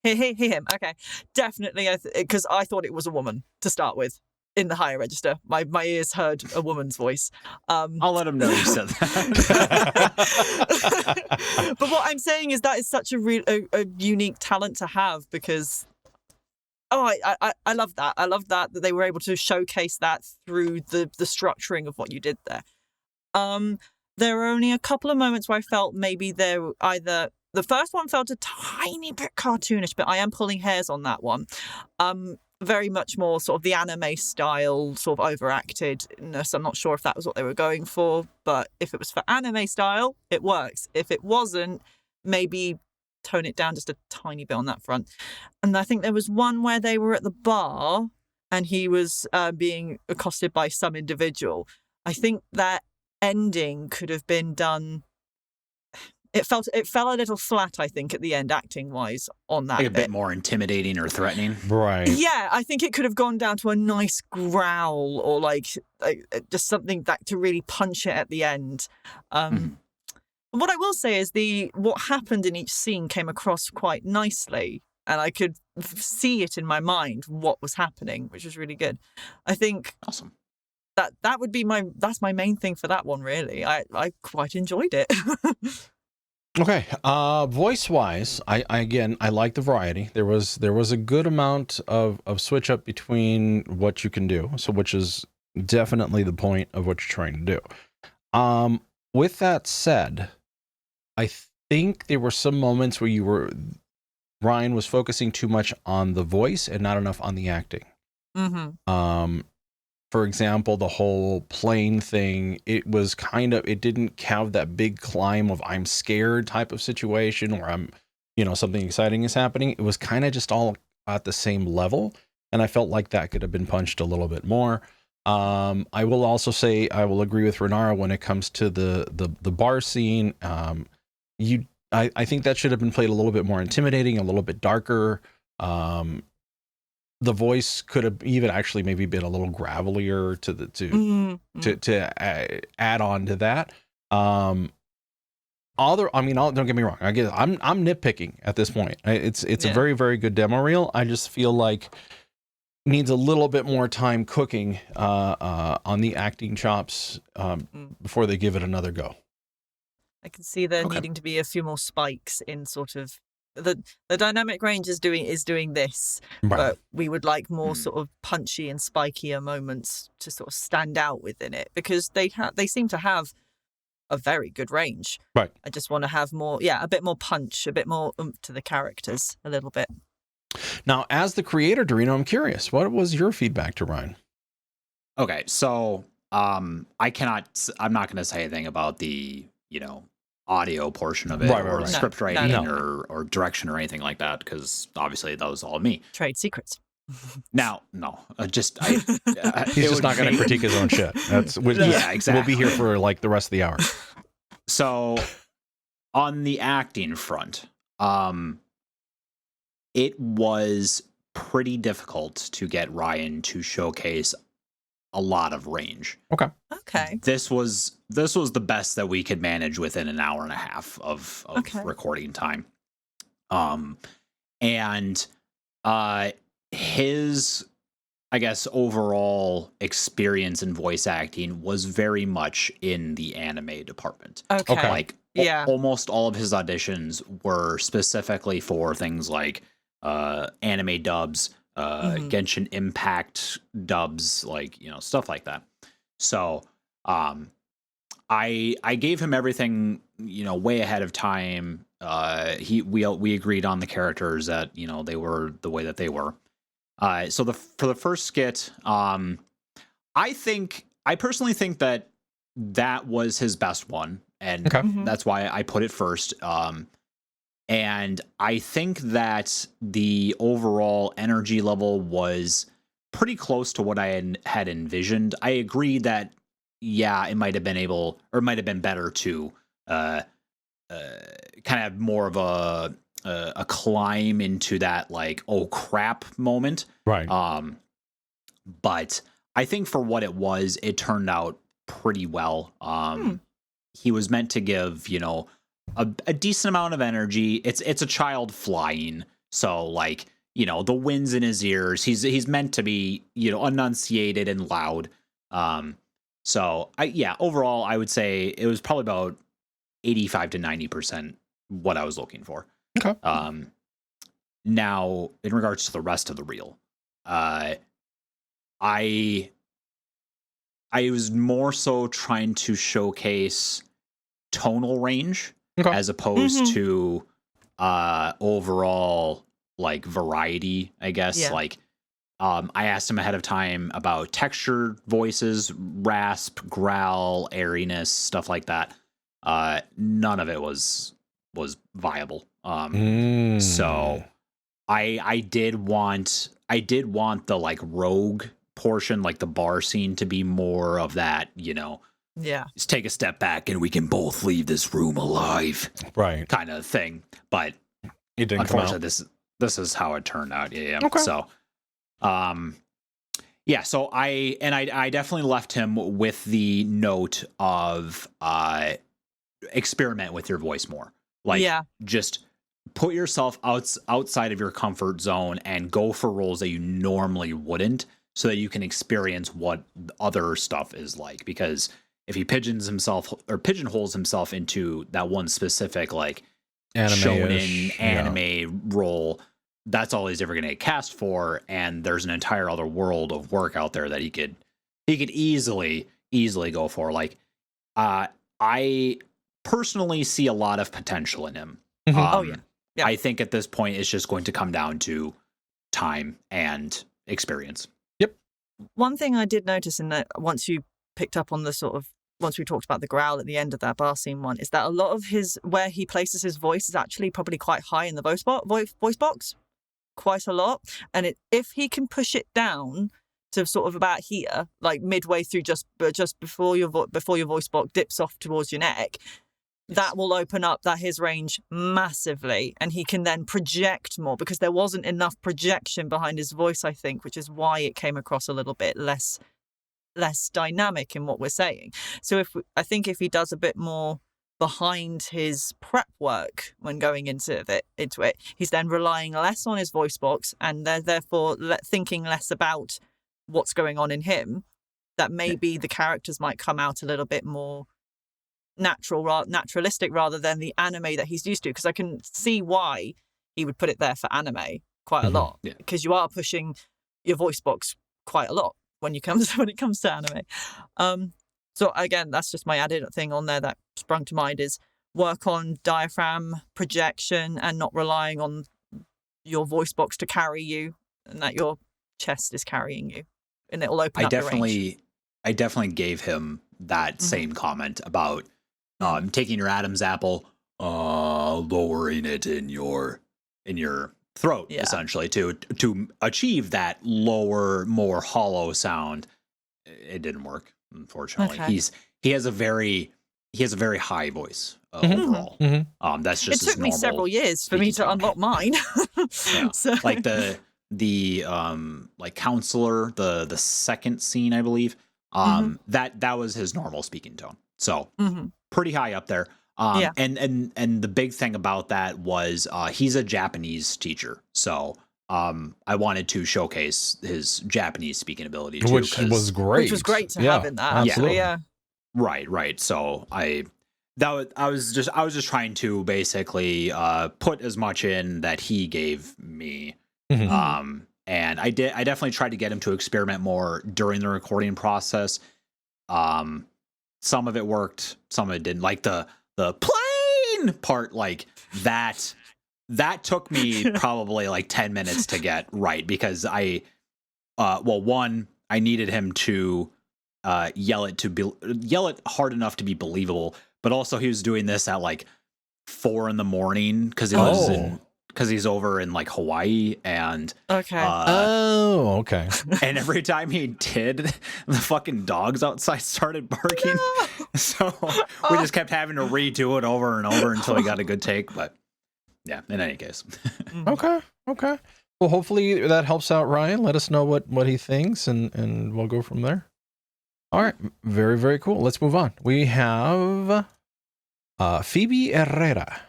Speaker 4: Him. Okay, definitely. Because I thought it was a woman to start with in the higher register. My ears heard a woman's voice.
Speaker 1: I'll let him know you said that.
Speaker 4: But what I'm saying is that is such a unique talent to have because. Oh, I love that. I love that they were able to showcase that through the structuring of what you did there. There were only a couple of moments where I felt maybe there either. The first one felt a tiny bit cartoonish, but I am pulling hairs on that one. Very much more sort of the anime style, sort of overactedness. I'm not sure if that was what they were going for, but if it was for anime style, it works. If it wasn't, maybe tone it down just a tiny bit on that front. And I think there was one where they were at the bar and he was being accosted by some individual. I think that ending could have been done. It fell a little flat, I think, at the end, acting-wise, on that
Speaker 1: Like a bit more intimidating or threatening.
Speaker 5: Right.
Speaker 4: Yeah, I think it could have gone down to a nice growl or like just something that to really punch it at the end. What I will say is what happened in each scene came across quite nicely, and I could see it in my mind what was happening, which was really good. I think
Speaker 1: Awesome.
Speaker 4: That would be that's my main thing for that one. Really, I quite enjoyed it.
Speaker 5: Okay. Voice wise, I like the variety. There was a good amount of switch up between what you can do. So which is definitely the point of what you're trying to do. With that said, I think there were some moments where Ryan was focusing too much on the voice and not enough on the acting. For example, the whole plane thing, it didn't have that big climb of I'm scared type of situation where I'm, something exciting is happening. It was kind of just all at the same level. And I felt like that could have been punched a little bit more. I will also say, I will agree with Renara when it comes to the bar scene. I think that should have been played a little bit more intimidating, a little bit darker. The voice could have even actually maybe been a little gravelier to add on to that. Don't get me wrong. I'm nitpicking at this point. It's a very, very good demo reel. I just feel like needs a little bit more time cooking on the acting chops before they give it another go.
Speaker 4: I can see there needing to be a few more spikes in sort of the dynamic range is doing this,
Speaker 5: right.
Speaker 4: But we would like more sort of punchy and spikier moments to sort of stand out within it because they seem to have a very good range.
Speaker 5: Right.
Speaker 4: I just want to have more, a bit more punch, a bit more oomph to the characters, a little bit.
Speaker 5: Now, as the creator, Eldurrino, I'm curious, what was your feedback to Ryan?
Speaker 1: Okay, so I'm not going to say anything about the audio portion of it or script writing or direction or anything like that because obviously that was all me.
Speaker 4: Trade secrets.
Speaker 1: Now, no,
Speaker 5: he's just not going to critique his own shit. Exactly. We'll be here for like the rest of the hour.
Speaker 1: So on the acting front, it was pretty difficult to get Ryan to showcase a lot of range.
Speaker 4: Okay.
Speaker 1: This was the best that we could manage within an hour and a half of
Speaker 4: Okay.
Speaker 1: recording time. And his, I guess, overall experience in voice acting was very much in the anime department.
Speaker 4: Okay.
Speaker 1: Like
Speaker 4: Yeah.
Speaker 1: almost all of his auditions were specifically for things like anime dubs, Genshin Impact dubs, like, stuff like that. So I gave him everything, way ahead of time. We agreed on the characters that, they were the way that they were. So for the first skit, I personally think that was his best one, and that's why I put it first. And I think that the overall energy level was pretty close to what I had envisioned. I agree that, yeah, it might have been better to kind of have more of a climb into that, like, oh crap moment.
Speaker 5: Right.
Speaker 1: But I think for what it was, it turned out pretty well. He was meant to give, a decent amount of energy. It's a child flying, so, like, the wind's in his ears. He's meant to be, enunciated and loud. So overall, I would say it was probably about 85 to 90% what I was looking for.
Speaker 5: Okay.
Speaker 1: Now, in regards to the rest of the reel, I was more so trying to showcase tonal range as opposed to overall, like, variety, I guess.
Speaker 4: Yeah.
Speaker 1: Like, I asked him ahead of time about texture voices, rasp, growl, airiness, stuff like that. None of it was viable. So I did want the, like, rogue portion, like the bar scene, to be more of that,
Speaker 4: Yeah.
Speaker 1: just take a step back and we can both leave this room alive,
Speaker 5: Right.
Speaker 1: kind of thing. But
Speaker 5: It didn't come
Speaker 1: unfortunately,
Speaker 5: out.
Speaker 1: this is how it turned out. Yeah.
Speaker 5: Okay.
Speaker 1: So, so I definitely left him with the note of experiment with your voice more. Like, just put yourself outside of your comfort zone and go for roles that you normally wouldn't, so that you can experience what other stuff is like. Because if he pigeonholes himself into that one specific, like, shonen anime role, that's all he's ever going to get cast for. And there's an entire other world of work out there that he could easily go for. Like, I personally see a lot of potential in him.
Speaker 4: Yeah.
Speaker 1: I think at this point it's just going to come down to time and experience.
Speaker 4: One thing I did notice in that, once you picked up on once we talked about the growl at the end of that bar scene one, is that a lot of where he places his voice is actually probably quite high in the voice box, quite a lot. And if he can push it down to sort of about here, like midway through, just before your voice box dips off towards your neck, that will open up his range massively, and he can then project more, because there wasn't enough projection behind his voice, I think, which is why it came across a little bit less dynamic in what we're saying. So I think if he does a bit more behind his prep work when going into it, he's then relying less on his voice box, and therefore thinking less about what's going on in him, that maybe the characters might come out a little bit more naturalistic rather than the anime that he's used to. Because I can see why he would put it there for anime quite a lot, because you are pushing your voice box quite a lot when it comes to anime. So again, that's just my added thing on there that sprung to mind, is work on diaphragm projection and not relying on your voice box to carry you, and that your chest is carrying you, and it will open up the range.
Speaker 1: I definitely gave him that same comment about taking your Adam's apple, lowering it in your throat, essentially, to achieve that lower, more hollow sound. It didn't work, unfortunately.
Speaker 4: Okay.
Speaker 1: He has a very high voice. overall.
Speaker 5: Mm-hmm.
Speaker 1: That's just
Speaker 4: It took me several years for me to unlock mine.
Speaker 1: Yeah.
Speaker 4: So,
Speaker 1: Like the like counselor, the second scene, I believe, that was his normal speaking tone. So pretty high up there.
Speaker 4: Yeah.
Speaker 1: And the big thing about that was he's a Japanese teacher. So I wanted to showcase his Japanese speaking ability too,
Speaker 5: Which was great.
Speaker 4: Which was great to have in that.
Speaker 5: Absolutely.
Speaker 4: Yeah.
Speaker 1: Right. So I was just trying to basically put as much in that he gave me. And I definitely tried to get him to experiment more during the recording process. Some of it worked, some of it didn't. Like the plane part, like that took me probably like 10 minutes to get right, because I needed him to yell it hard enough to be believable, but also he was doing this at like 4 a.m. because he's over in like Hawaii, and
Speaker 4: Okay.
Speaker 5: Okay.
Speaker 1: and every time he did, the fucking dogs outside started barking. So we just kept having to redo it over and over until we got a good take. But yeah, in any case.
Speaker 5: Okay. Well, hopefully that helps out Ryan. Let us know what he thinks, and we'll go from there. All right. Very, very cool. Let's move on. We have Phoebe Herrera.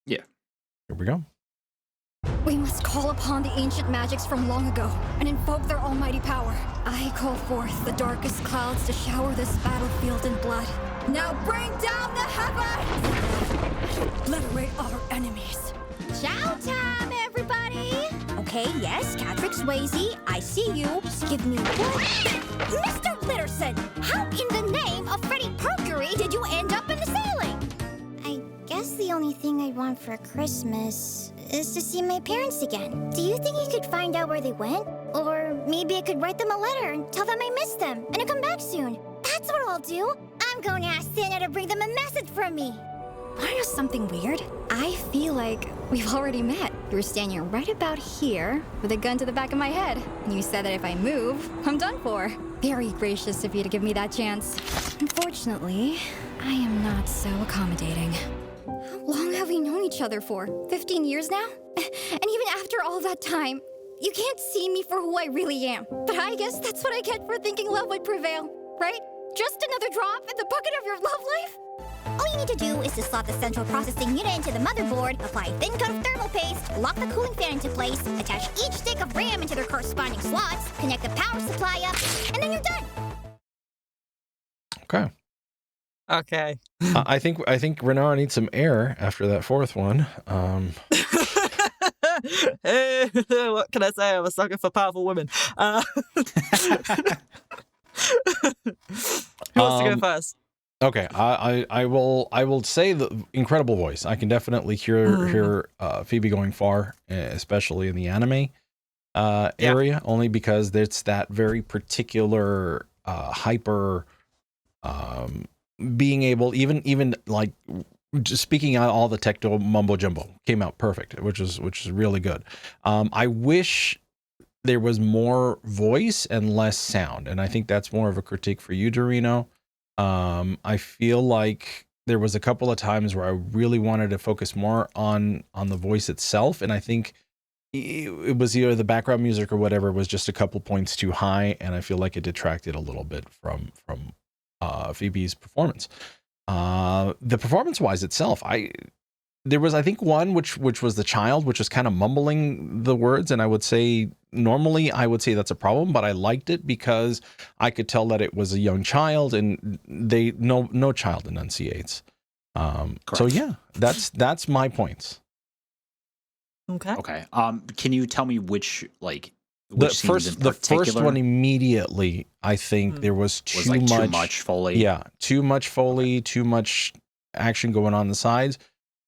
Speaker 1: Yeah.
Speaker 5: Here we go.
Speaker 7: We must call upon the ancient magics from long ago and invoke their almighty power. I call forth the darkest clouds to shower this battlefield in blood. Now bring down the heavens! Obliterate our enemies.
Speaker 8: Chow time, everybody! Okay, yes, Patrick Swayze, I see you. Just give me one. Mr. Litterson, how in the name of Freddie Mercury did you end up in the ceiling? I guess the only thing I want for Christmas is to see my parents again. Do you think you could find out where they went? Or maybe I could write them a letter and tell them I miss them and to come back soon. That's what I'll do. I'm going to ask Santa to bring them a message from me.
Speaker 7: Wanna know something weird? I feel like we've already met. You were standing right about here with a gun to the back of my head. You said that if I move, I'm done for. Very gracious of you to give me that chance. Unfortunately, I am not so accommodating. How long have we known each other for? 15 years now? And even after all that time, you can't see me for who I really am. But I guess that's what I get for thinking love would prevail, right? Just another drop in the bucket of your love life?
Speaker 8: All you need to do is to slot the central processing unit into the motherboard, apply a thin coat of thermal paste, lock the cooling fan into place, attach each stick of RAM into their corresponding slots, connect the power supply up, and then you're done.
Speaker 5: Okay.
Speaker 4: Okay.
Speaker 5: I think Renara needs some air after that fourth one.
Speaker 4: Hey, what can I say? I'm a sucker for powerful women. Who wants to go first?
Speaker 5: Okay, I will say the incredible voice. I can definitely hear Phoebe going far, especially in the anime area, only because it's that very particular hyper being able, even like just speaking out all the techno mumbo jumbo came out perfect, which is really good. I wish there was more voice and less sound, and I think that's more of a critique for you, Eldurrino. I feel like there was a couple of times where I really wanted to focus more on the voice itself, and I think it was either the background music or whatever was just a couple points too high, and I feel like it detracted a little bit from Phoebe's performance. The performance-wise itself, there was, I think, one which was the child, which was kind of mumbling the words, and I would say normally I would say that's a problem, but I liked it because I could tell that it was a young child, and no child enunciates. So yeah, that's my points.
Speaker 4: Okay.
Speaker 1: Can you tell me which
Speaker 5: The
Speaker 1: scenes in
Speaker 5: first
Speaker 1: particular?
Speaker 5: one immediately, I think there was too
Speaker 1: much Foley.
Speaker 5: Yeah, too much Foley, too much action going on the sides.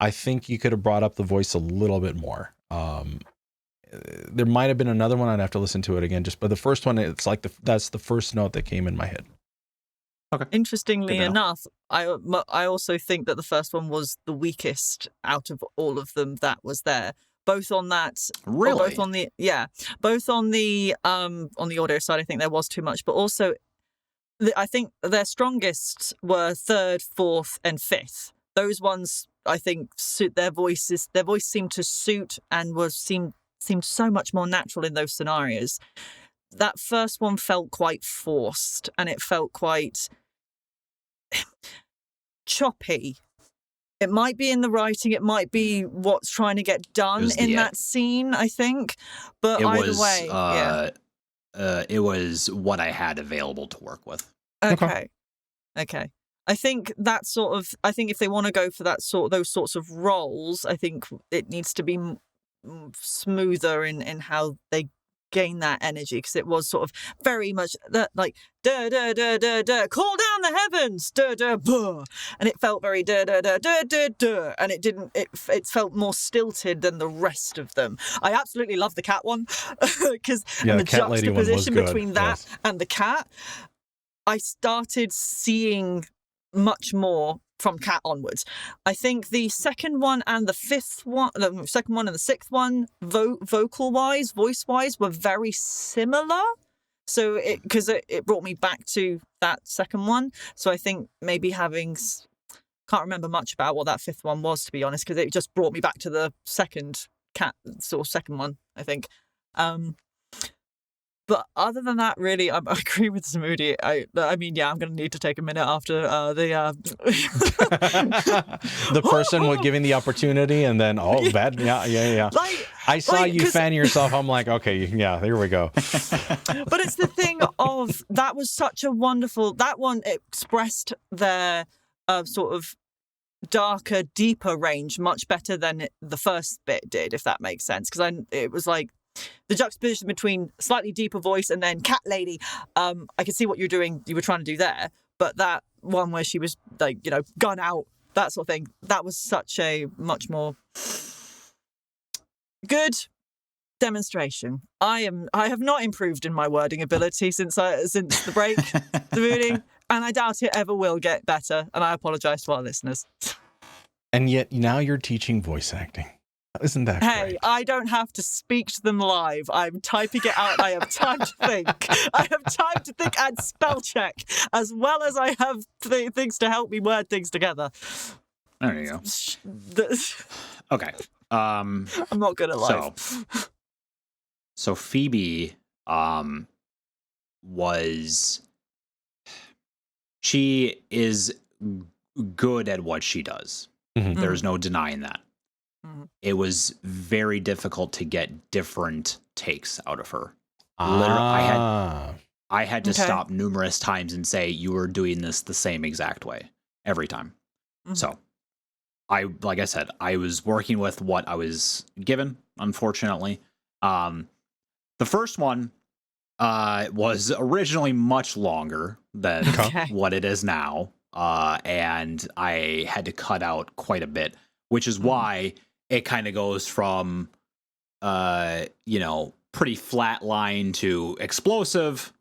Speaker 5: I think you could have brought up the voice a little bit more. There might have been another one. I'd have to listen to it again. But the first one, it's like that's the first note that came in my head.
Speaker 1: Okay.
Speaker 4: Interestingly enough, I also think that the first one was the weakest out of all of them that was there. Both on that,
Speaker 1: really,
Speaker 4: both on the audio side, I think there was too much, but also I think their strongest were third, fourth, and fifth. those ones, I think, suit their voices. Their voice seemed to suit and seemed so much more natural in those scenarios. That first one felt quite forced, and it felt quite choppy. It might be in the writing, it might be what's trying to get done in that scene, I think. But either way,
Speaker 1: it was what I had available to work with.
Speaker 4: Okay. I think if they want to go for those sorts of roles, I think it needs to be smoother in how they gain that energy, because it was sort of very much that, like, da da da da da, call down the heavens, da da buh, and it felt very da da da da da da, and it felt more stilted than the rest of them. I absolutely love the cat one, because the juxtaposition between that and the cat, I started seeing much more from cat onwards. I think the second one and the sixth one, voice wise, were very similar. So because it brought me back to that second one. So I think maybe can't remember much about what that fifth one was, to be honest, because it just brought me back to the second one, I think. But other than that, really, I agree with Zamoody. I mean, yeah, I'm going to need to take a minute after the
Speaker 5: person giving the opportunity, and then bad. Yeah. I saw you fan yourself. I'm like, okay, yeah, here we go.
Speaker 4: But it's the thing of that was such a wonderful. That one expressed their sort of darker, deeper range much better than the first bit did, if that makes sense. Because it was like, the juxtaposition between slightly deeper voice and then cat lady, I could see what you were trying to do there, but that one where she was like, gun out, that sort of thing, that was such a much more good demonstration. I have not improved in my wording ability since the break, the reading, and I doubt it ever will get better, and I apologize to our listeners.
Speaker 5: And yet now you're teaching voice acting. Isn't that
Speaker 4: Hey,
Speaker 5: great?
Speaker 4: I don't have to speak to them live. I'm typing it out. I have time to think. I have time to think and spell check, as well as I have things to help me word things together.
Speaker 1: There you go. Okay.
Speaker 4: I'm not good at live.
Speaker 1: So Phoebe she is good at what she does.
Speaker 5: Mm-hmm.
Speaker 1: There's no denying that. Mm-hmm. It was very difficult to get different takes out of her. I had to stop numerous times and say, you were doing this the same exact way every time. Mm-hmm. So like I said, I was working with what I was given, unfortunately. The first one was originally much longer than what it is now. And I had to cut out quite a bit, which is why it kind of goes from, pretty flat line to explosive.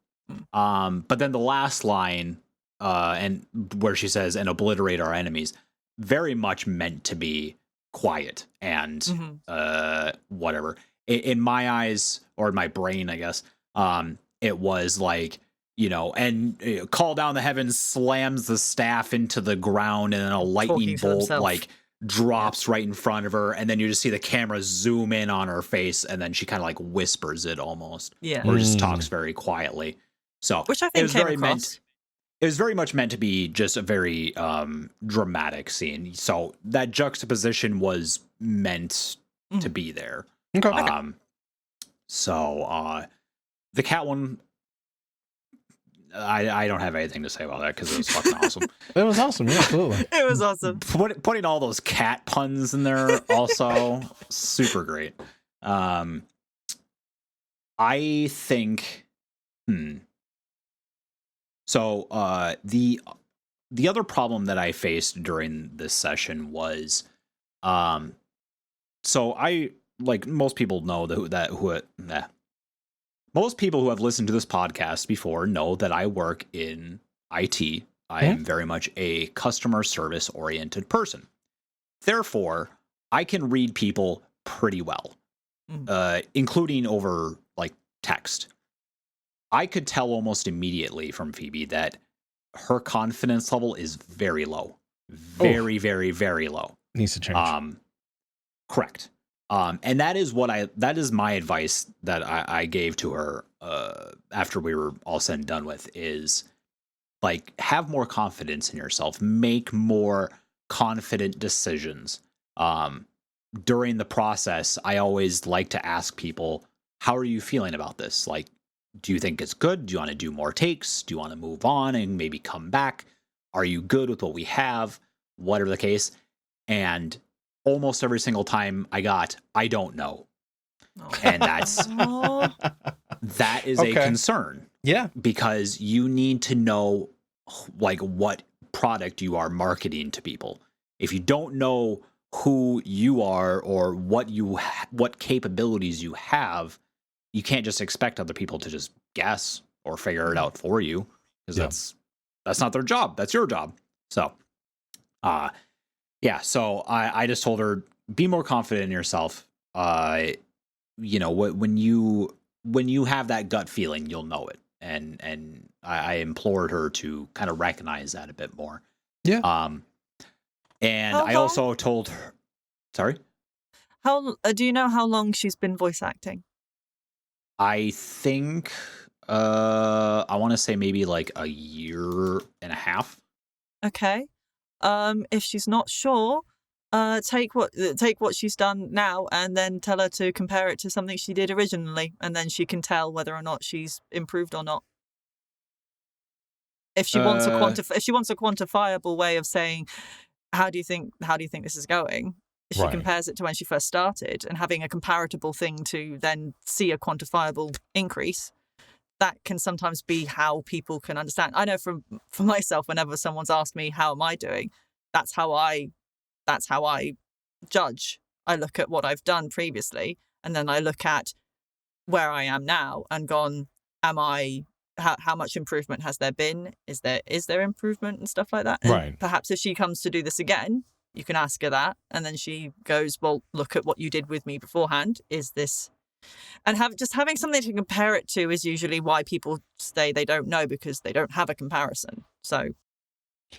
Speaker 1: But then the last line, and where she says, and obliterate our enemies, very much meant to be quiet and whatever. In my eyes, or in my brain, I guess, it was like, and call down the heavens, slams the staff into the ground, and then a lightning bolt drops right in front of her, and then you just see the camera zoom in on her face, and then she kind of like whispers it almost, or just talks very quietly. So,
Speaker 4: which I think
Speaker 1: it was very much meant to be just a very dramatic scene. So that juxtaposition was meant to be there. Okay. So the cat one, I don't have anything to say about that because it was fucking awesome.
Speaker 5: It was awesome, yeah, absolutely.
Speaker 4: It was awesome.
Speaker 1: Putting all those cat puns in there also super great. I think. So the other problem that I faced during this session was, so I, like most people know most people who have listened to this podcast before know that I work in IT. I am very much a customer service oriented person. Therefore, I can read people pretty well, including over like text. I could tell almost immediately from Phoebe that her confidence level is very low. Very, very, very low.
Speaker 5: Needs to change.
Speaker 1: Correct. And that is my advice that I gave to her after we were all said and done with, is like, have more confidence in yourself, make more confident decisions. During the process, I always like to ask people, how are you feeling about this? Like, do you think it's good? Do you want to do more takes? Do you want to move on and maybe come back? Are you good with what we have? Whatever the case. And almost every single time I don't know. And that is a concern.
Speaker 5: Yeah.
Speaker 1: Because you need to know like what product you are marketing to people. If you don't know who you are or what capabilities you have, you can't just expect other people to just guess or figure it out for you, because that's not their job. That's your job. So, so I just told her, be more confident in yourself. You know, when you have that gut feeling, you'll know it. And I implored her to kind of recognize that a bit more.
Speaker 5: Yeah.
Speaker 1: And I also told her, sorry?
Speaker 4: How do you know how long she's been voice acting?
Speaker 1: I think I want to say maybe like a year and a half.
Speaker 4: Okay. If she's not sure, take what she's done now and then tell her to compare it to something she did originally, and then she can tell whether or not she's improved or not. If she wants a quantifiable way of saying, how do you think this is going? She compares it to when she first started, and having a comparable thing to then see a quantifiable increase. That can sometimes be how people can understand. I know for myself, whenever someone's asked me, how am I doing? That's how I judge. I look at what I've done previously, and then I look at where I am now and gone, how much improvement has there been? Is there improvement and stuff like that? And
Speaker 5: right.
Speaker 4: Perhaps if she comes to do this again, you can ask her that. And then she goes, well, look at what you did with me beforehand. Is this... And having something to compare it to is usually why people say they don't know, because they don't have a comparison. So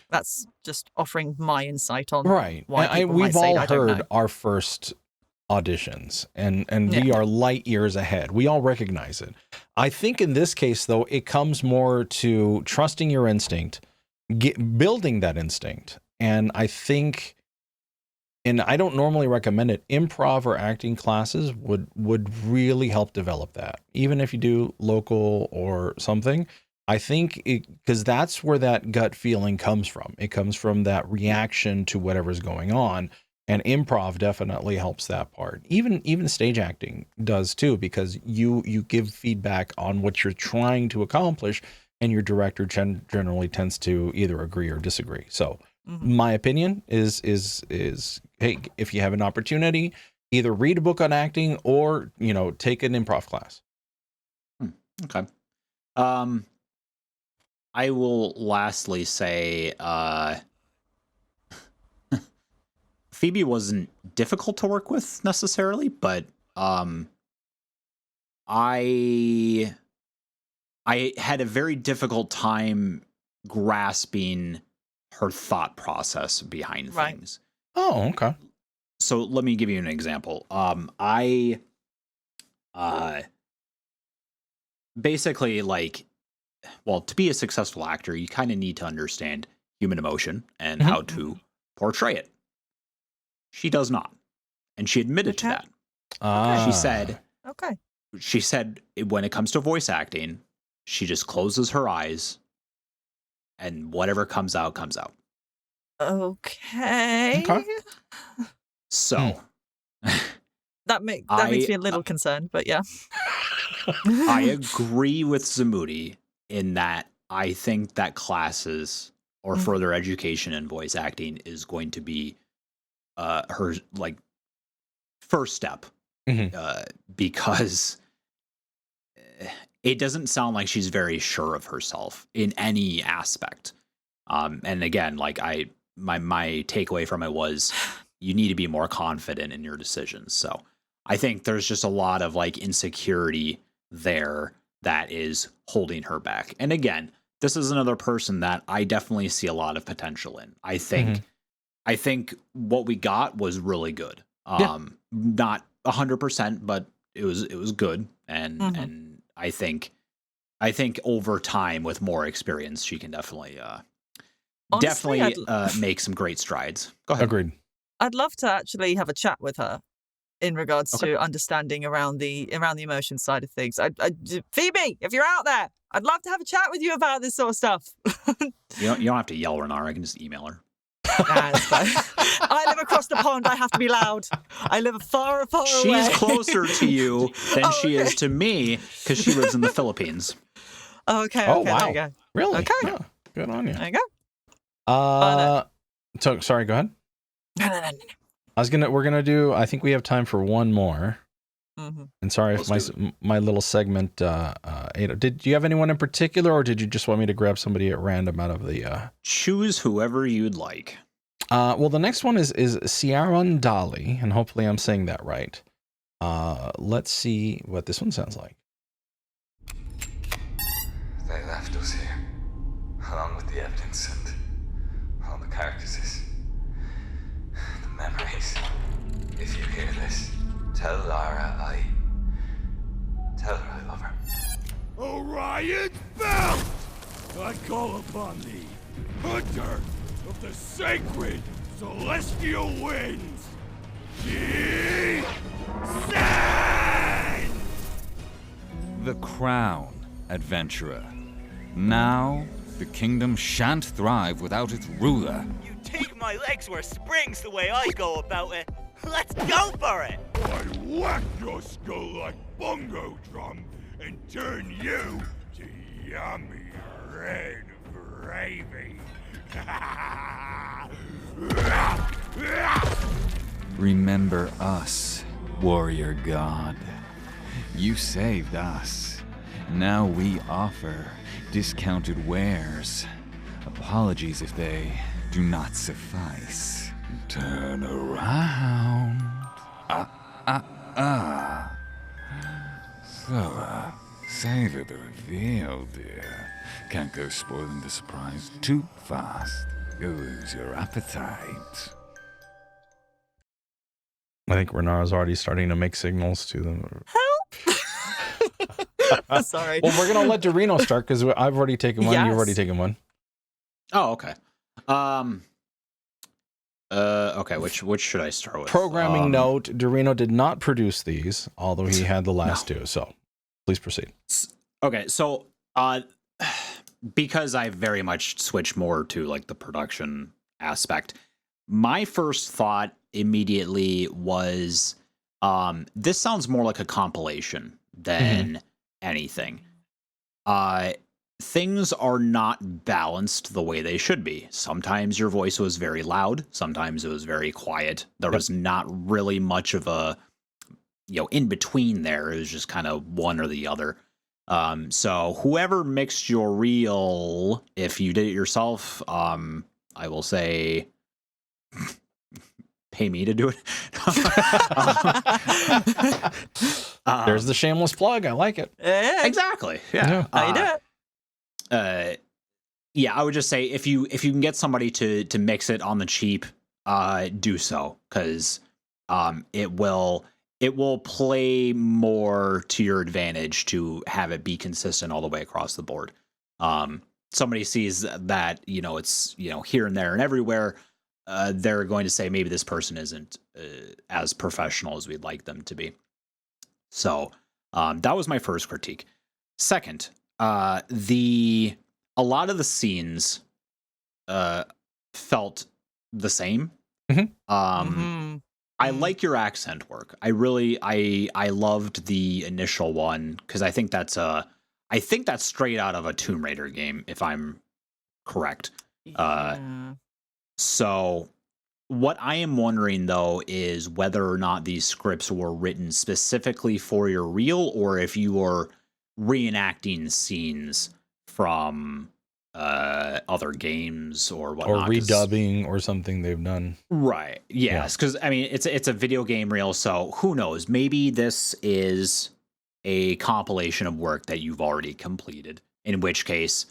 Speaker 4: that's just offering my insight on why
Speaker 5: we've all heard our first auditions, and we are light years ahead. We all recognize it. I think in this case, though, it comes more to trusting your instinct, building that instinct. And I think, and I don't normally recommend it, improv or acting classes would really help develop that. Even if you do local or something, I think because that's where that gut feeling comes from. It comes from that reaction to whatever's going on. And improv definitely helps that part. Even stage acting does too, because you give feedback on what you're trying to accomplish, and your director generally tends to either agree or disagree. So my opinion is, hey, if you have an opportunity, either read a book on acting or, take an improv class.
Speaker 1: Okay. I will lastly say, Phoebe wasn't difficult to work with necessarily, but I had a very difficult time grasping her thought process behind things.
Speaker 5: Oh, okay.
Speaker 1: So let me give you an example. I basically, to be a successful actor, you kind of need to understand human emotion and how to portray it. She does not. And she admitted to that. She said when it comes to voice acting, she just closes her eyes and whatever comes out, comes out.
Speaker 4: Okay.
Speaker 1: So
Speaker 4: that makes me a little concerned, but yeah.
Speaker 1: I agree with Zamoody in that I think that classes or further education in voice acting is going to be her first step, because it doesn't sound like she's very sure of herself in any aspect. And again, my takeaway from it was you need to be more confident in your decisions. So I think there's just a lot of insecurity there that is holding her back. And again, this is another person that I definitely see a lot of potential in. I think I think what we got was really good. Not 100%, but it was good, and I think over time with more experience, she can definitely
Speaker 4: Honestly,
Speaker 1: make some great strides. Go ahead.
Speaker 5: Agreed.
Speaker 4: I'd love to actually have a chat with her in regards to understanding around the emotion side of things. Phoebe, if you're out there, I'd love to have a chat with you about this sort of stuff.
Speaker 1: You don't have to yell, Renara. I can just email her.
Speaker 4: Nah, it's fine. I live across the pond. I have to be loud. I live far away.
Speaker 1: She's closer to you than she is to me because she lives in the Philippines.
Speaker 4: Okay.
Speaker 5: Oh, wow.
Speaker 4: There you go.
Speaker 5: Really?
Speaker 4: Okay.
Speaker 5: Oh, good on you.
Speaker 4: There you go.
Speaker 5: So sorry, go ahead.
Speaker 4: No.
Speaker 5: We're gonna do, I think we have time for one more. And sorry if my little segment, did you have anyone in particular, or did you just want me to grab somebody at random out of the,
Speaker 1: Choose whoever you'd like.
Speaker 5: Well, the next one is Ciaran Dali, and hopefully I'm saying that right. Let's see what this one sounds like.
Speaker 9: They left us here, along with the evidence and all the carcasses. The memories. If you hear this, tell Lara tell her I love her.
Speaker 10: Orion's belt! I call upon thee, hunter of the sacred celestial winds. Descend!
Speaker 11: The crown, adventurer. Now, the kingdom shan't thrive without its ruler.
Speaker 12: You take my legs where springs the way I go about it. Let's go for it!
Speaker 10: I'd whack your skull like bongo drum and turn you to yummy red gravy.
Speaker 11: Remember us, warrior god. You saved us. Now we offer discounted wares. Apologies if they do not suffice. Turn around. So, savor the reveal, dear. Can't go spoiling the surprise too fast. You'll lose your appetite.
Speaker 5: I think Renara's already starting to make signals to them.
Speaker 4: Help! Sorry.
Speaker 5: Well, we're going to let Eldurrino start because I've already taken one. Yes. You've already taken one.
Speaker 1: Oh, okay. Okay, which should I start with?
Speaker 5: Programming note, Eldurrino did not produce these, although he had the last two. So please proceed.
Speaker 1: Okay, so because I very much switched more to like the production aspect, my first thought immediately was this sounds more like a compilation than anything. Things are not balanced the way they should be. Sometimes your voice was very loud. Sometimes it was very quiet. There was not really much of a, in between there. It was just kind of one or the other. So whoever mixed your reel, if you did it yourself, I will say, pay me to do it.
Speaker 5: There's the shameless plug. I like it.
Speaker 1: Exactly. Yeah.
Speaker 4: I do it.
Speaker 1: Yeah, I would just say if you can get somebody to mix it on the cheap, do so, because it will play more to your advantage to have it be consistent all the way across the board. Somebody sees that it's here and there and everywhere, they're going to say maybe this person isn't as professional as we'd like them to be. So that was my first critique. Second, a lot of the scenes felt the same. I like your accent work. I loved the initial one because I think that's straight out of a Tomb Raider game, if I'm correct. So what I am wondering though is whether or not these scripts were written specifically for your reel, or if you are reenacting scenes from other games or whatnot,
Speaker 5: or redubbing or something they've done.
Speaker 1: Right. Yes, because I mean it's a video game reel, so who knows? Maybe this is a compilation of work that you've already completed. In which case,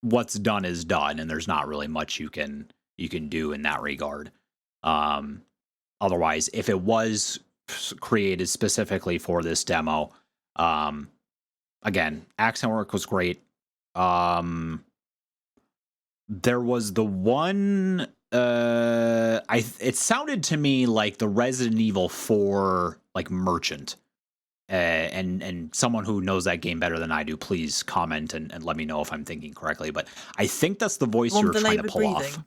Speaker 1: what's done is done, and there's not really much you can do in that regard. Otherwise, if it was created specifically for this demo, again, accent work was great. There was the one it sounded to me like the Resident Evil 4 like merchant. And someone who knows that game better than I do, please comment and let me know if I'm thinking correctly. But I think that's the voice you were trying to pull off.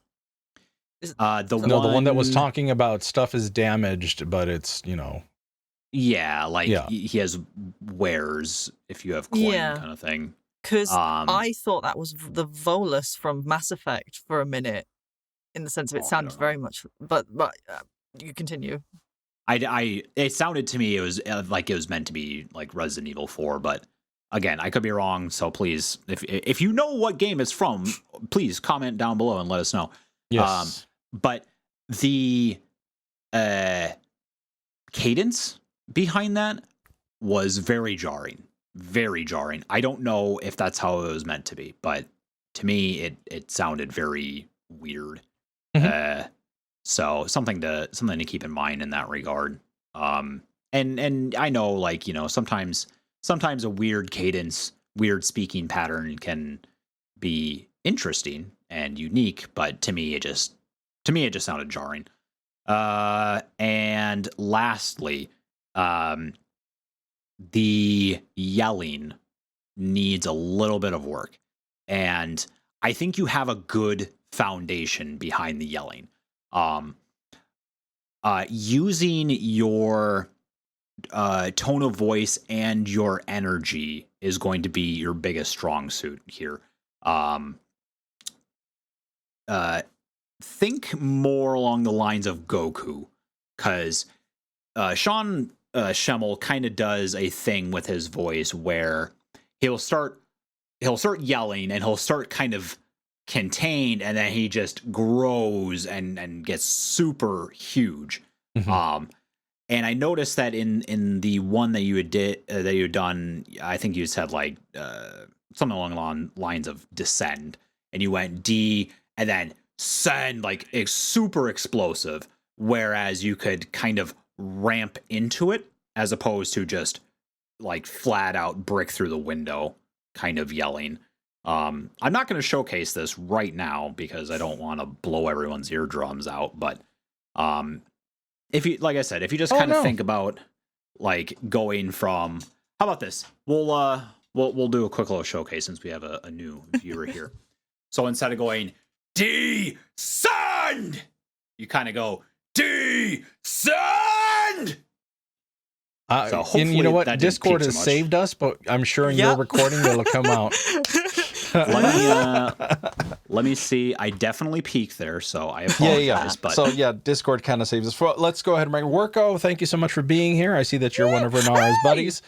Speaker 5: The one that was talking about stuff is damaged, but it's,
Speaker 1: Yeah, like he has wares if you have coin kind of thing.
Speaker 4: Because I thought that was the Volus from Mass Effect for a minute, in the sense of it sounded very much. But you continue.
Speaker 1: It sounded to me it was like it was meant to be like Resident Evil 4, but again, I could be wrong. So please, if you know what game it's from, please comment down below and let us know.
Speaker 5: Yes.
Speaker 1: But the cadence behind that was very jarring. Very jarring. I don't know if that's how it was meant to be, but to me, it sounded very weird.
Speaker 5: Mm-hmm.
Speaker 1: So something to keep in mind in that regard. And I know, like, sometimes a weird cadence, weird speaking pattern can be interesting and unique, but to me it just sounded jarring. And lastly, the yelling needs a little bit of work. And I think you have a good foundation behind the yelling. Using your tone of voice and your energy is going to be your biggest strong suit here. Think more along the lines of Goku, because Sean Schemmel kind of does a thing with his voice where he'll start yelling and he'll start kind of contained, and then he just grows and gets super huge.
Speaker 5: Mm-hmm.
Speaker 1: And I noticed that in the one that you had done, I think you said like something along the lines of descend, and you went D and then send, like it's super explosive, whereas you could kind of ramp into it as opposed to just like flat out brick through the window kind of yelling. I'm not going to showcase this right now because I don't want to blow everyone's eardrums out, but if you, like I said, if you just kind of think about like going from, how about this? We'll do a quick little showcase since we have a new viewer here. So instead of going descend, you kind of go descend.
Speaker 5: So and you know what? Discord has saved us, but I'm sure in your recording it'll come out.
Speaker 1: Let me see. I definitely peaked there, so I apologize.
Speaker 5: Yeah.
Speaker 1: But
Speaker 5: so yeah, Discord kind of saves us. Let's go ahead and bring Worko. Thank you so much for being here. I see that you're one of Renara's buddies.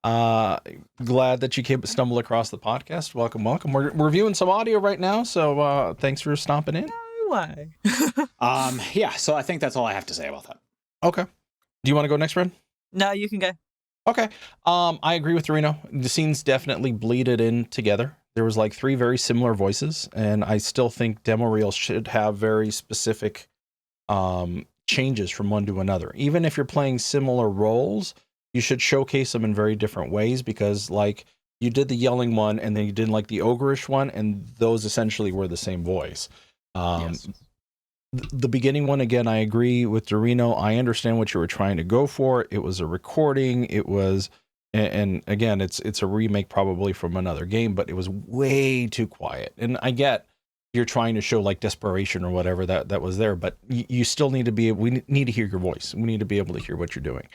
Speaker 5: Glad that you stumbled across the podcast. Welcome. We're reviewing some audio right now, so thanks for stopping in.
Speaker 4: No way.
Speaker 1: Yeah. So I think that's all I have to say about that.
Speaker 5: Okay. Do you want to go next, Ren?
Speaker 4: No, you can go.
Speaker 5: Okay. I agree with Reno. The scenes definitely bleeded in together. There was like 3 very similar voices, and I still think demo reels should have very specific changes from one to another. Even if you're playing similar roles, you should showcase them in very different ways, because like you did the yelling one and then you did like the ogreish one, and those essentially were the same voice. Yes. The beginning one, again, I agree with Eldurrino. I understand what you were trying to go for. It was a recording. It was, and again, it's a remake probably from another game, but it was way too quiet. And I get you're trying to show like desperation or whatever that was there, but you still need to be, we need to hear your voice. We need to be able to hear what you're doing.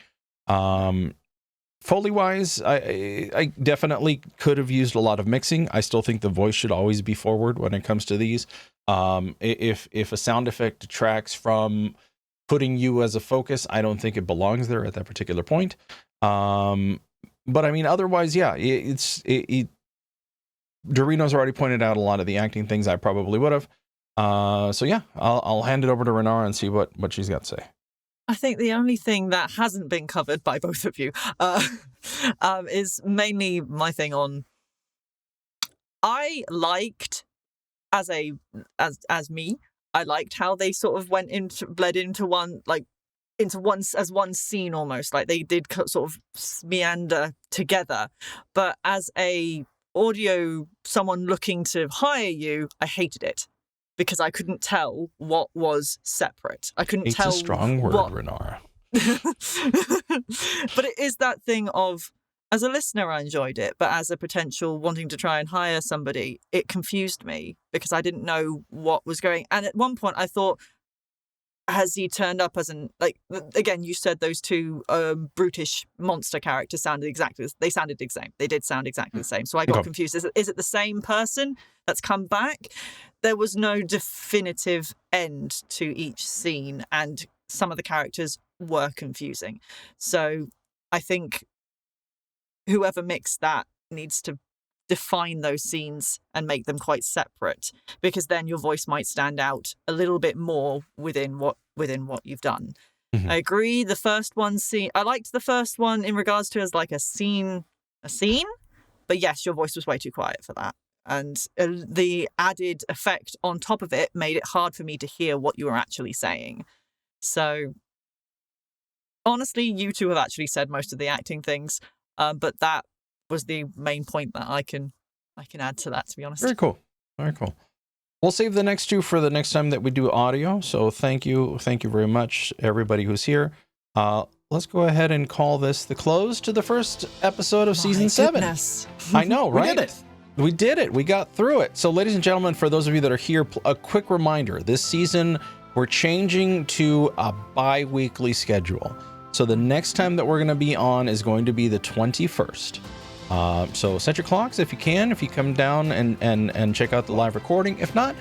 Speaker 5: Foley wise, I definitely could have used a lot of mixing. I still think the voice should always be forward when it comes to these. If a sound effect detracts from putting you as a focus, I don't think it belongs there at that particular point. But I mean, otherwise, yeah, Dorino's already pointed out a lot of the acting things I probably would have. So yeah, I'll hand it over to Renara and see what she's got to say.
Speaker 4: I think the only thing that hasn't been covered by both of you is mainly my thing on. I liked as me I liked how they sort of bled into one as one scene almost, like they did sort of meander together. But as a someone looking to hire you, I hated it because I couldn't tell what was separate. I couldn't tell.
Speaker 5: It's a strong word, Renara.
Speaker 4: But it is that thing of, as a listener, I enjoyed it, but as a potential wanting to try and hire somebody, it confused me because I didn't know what was going. And at one point I thought, has he turned up as again, you said those two brutish monster characters sounded exactly the same. They did sound exactly the same. So I got confused. Is it the same person that's come back? There was no definitive end to each scene, and some of the characters were confusing. So I think whoever mixed that needs to define those scenes and make them quite separate, because then your voice might stand out a little bit more within what you've done. Mm-hmm. I agree. The first one I liked the first one in regards to as like a scene, but yes, your voice was way too quiet for that. And the added effect on top of it made it hard for me to hear what you were actually saying. So honestly, you two have actually said most of the acting things, but that was the main point that I can add to that, to be honest.
Speaker 5: Very cool. We'll save the next two for the next time that we do audio. So thank you very much, everybody who's here. Let's go ahead and call this the close to the first episode of season 7. I know, right? We did it. We got through it. So ladies and gentlemen, for those of you that are here, a quick reminder, this season we're changing to a bi-weekly schedule. So the next time that we're going to be on is going to be the 21st. So set your clocks if you can, if you come down and check out the live recording. If not,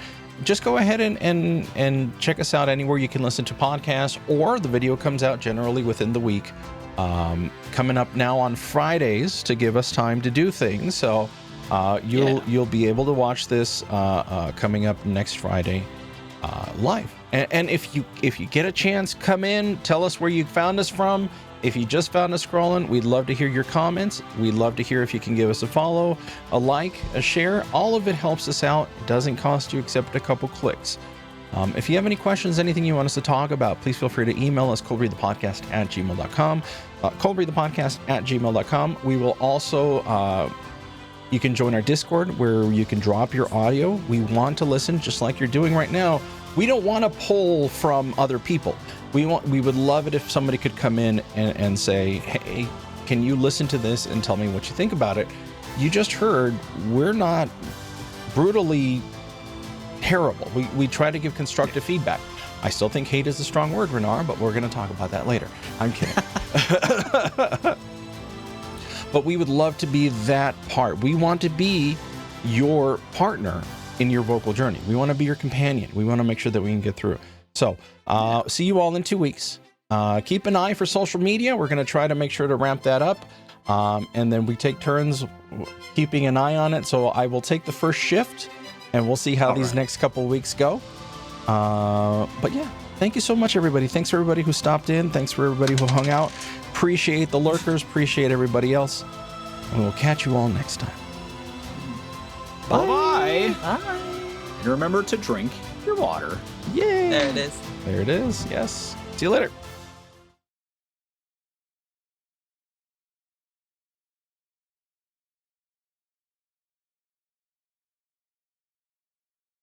Speaker 5: just go ahead and check us out anywhere you can listen to podcasts, or the video comes out generally within the week. Coming up now on Fridays to give us time to do things. So you'll be able to watch this coming up next Friday live. And if you get a chance, come in, tell us where you found us from. If you just found us scrolling, we'd love to hear your comments. We'd love to hear if you can give us a follow, a like, a share. All of it helps us out. It doesn't cost you except a couple clicks. If you have any questions, anything you want us to talk about, please feel free to email us, ColdReadthePodcast@gmail.com. ColdReadthePodcast@gmail.com. We will also, you can join our Discord where you can drop your audio. We want to listen just like you're doing right now. We don't want to pull from other people. We would love it if somebody could come in and say, hey, can you listen to this and tell me what you think about it? You just heard, we're not brutally terrible. We try to give constructive feedback. I still think hate is a strong word, Renara, but we're going to talk about that later. I'm kidding. But we would love to be that part. We want to be your partner in your vocal journey. We want to be your companion. We want to make sure that we can get through. So see you all in 2 weeks. Keep an eye for social media. We're going to try to make sure to ramp that up. And then we take turns keeping an eye on it. So I will take the first shift and we'll see how these next couple of weeks go. But yeah, thank you so much, everybody. Thanks for everybody who stopped in. Thanks for everybody who hung out. Appreciate the lurkers. Appreciate everybody else. And we'll catch you all next time.
Speaker 1: Bye. Bye. And remember to drink your water.
Speaker 5: Yay.
Speaker 4: There it is.
Speaker 5: There it is. Yes. See you later.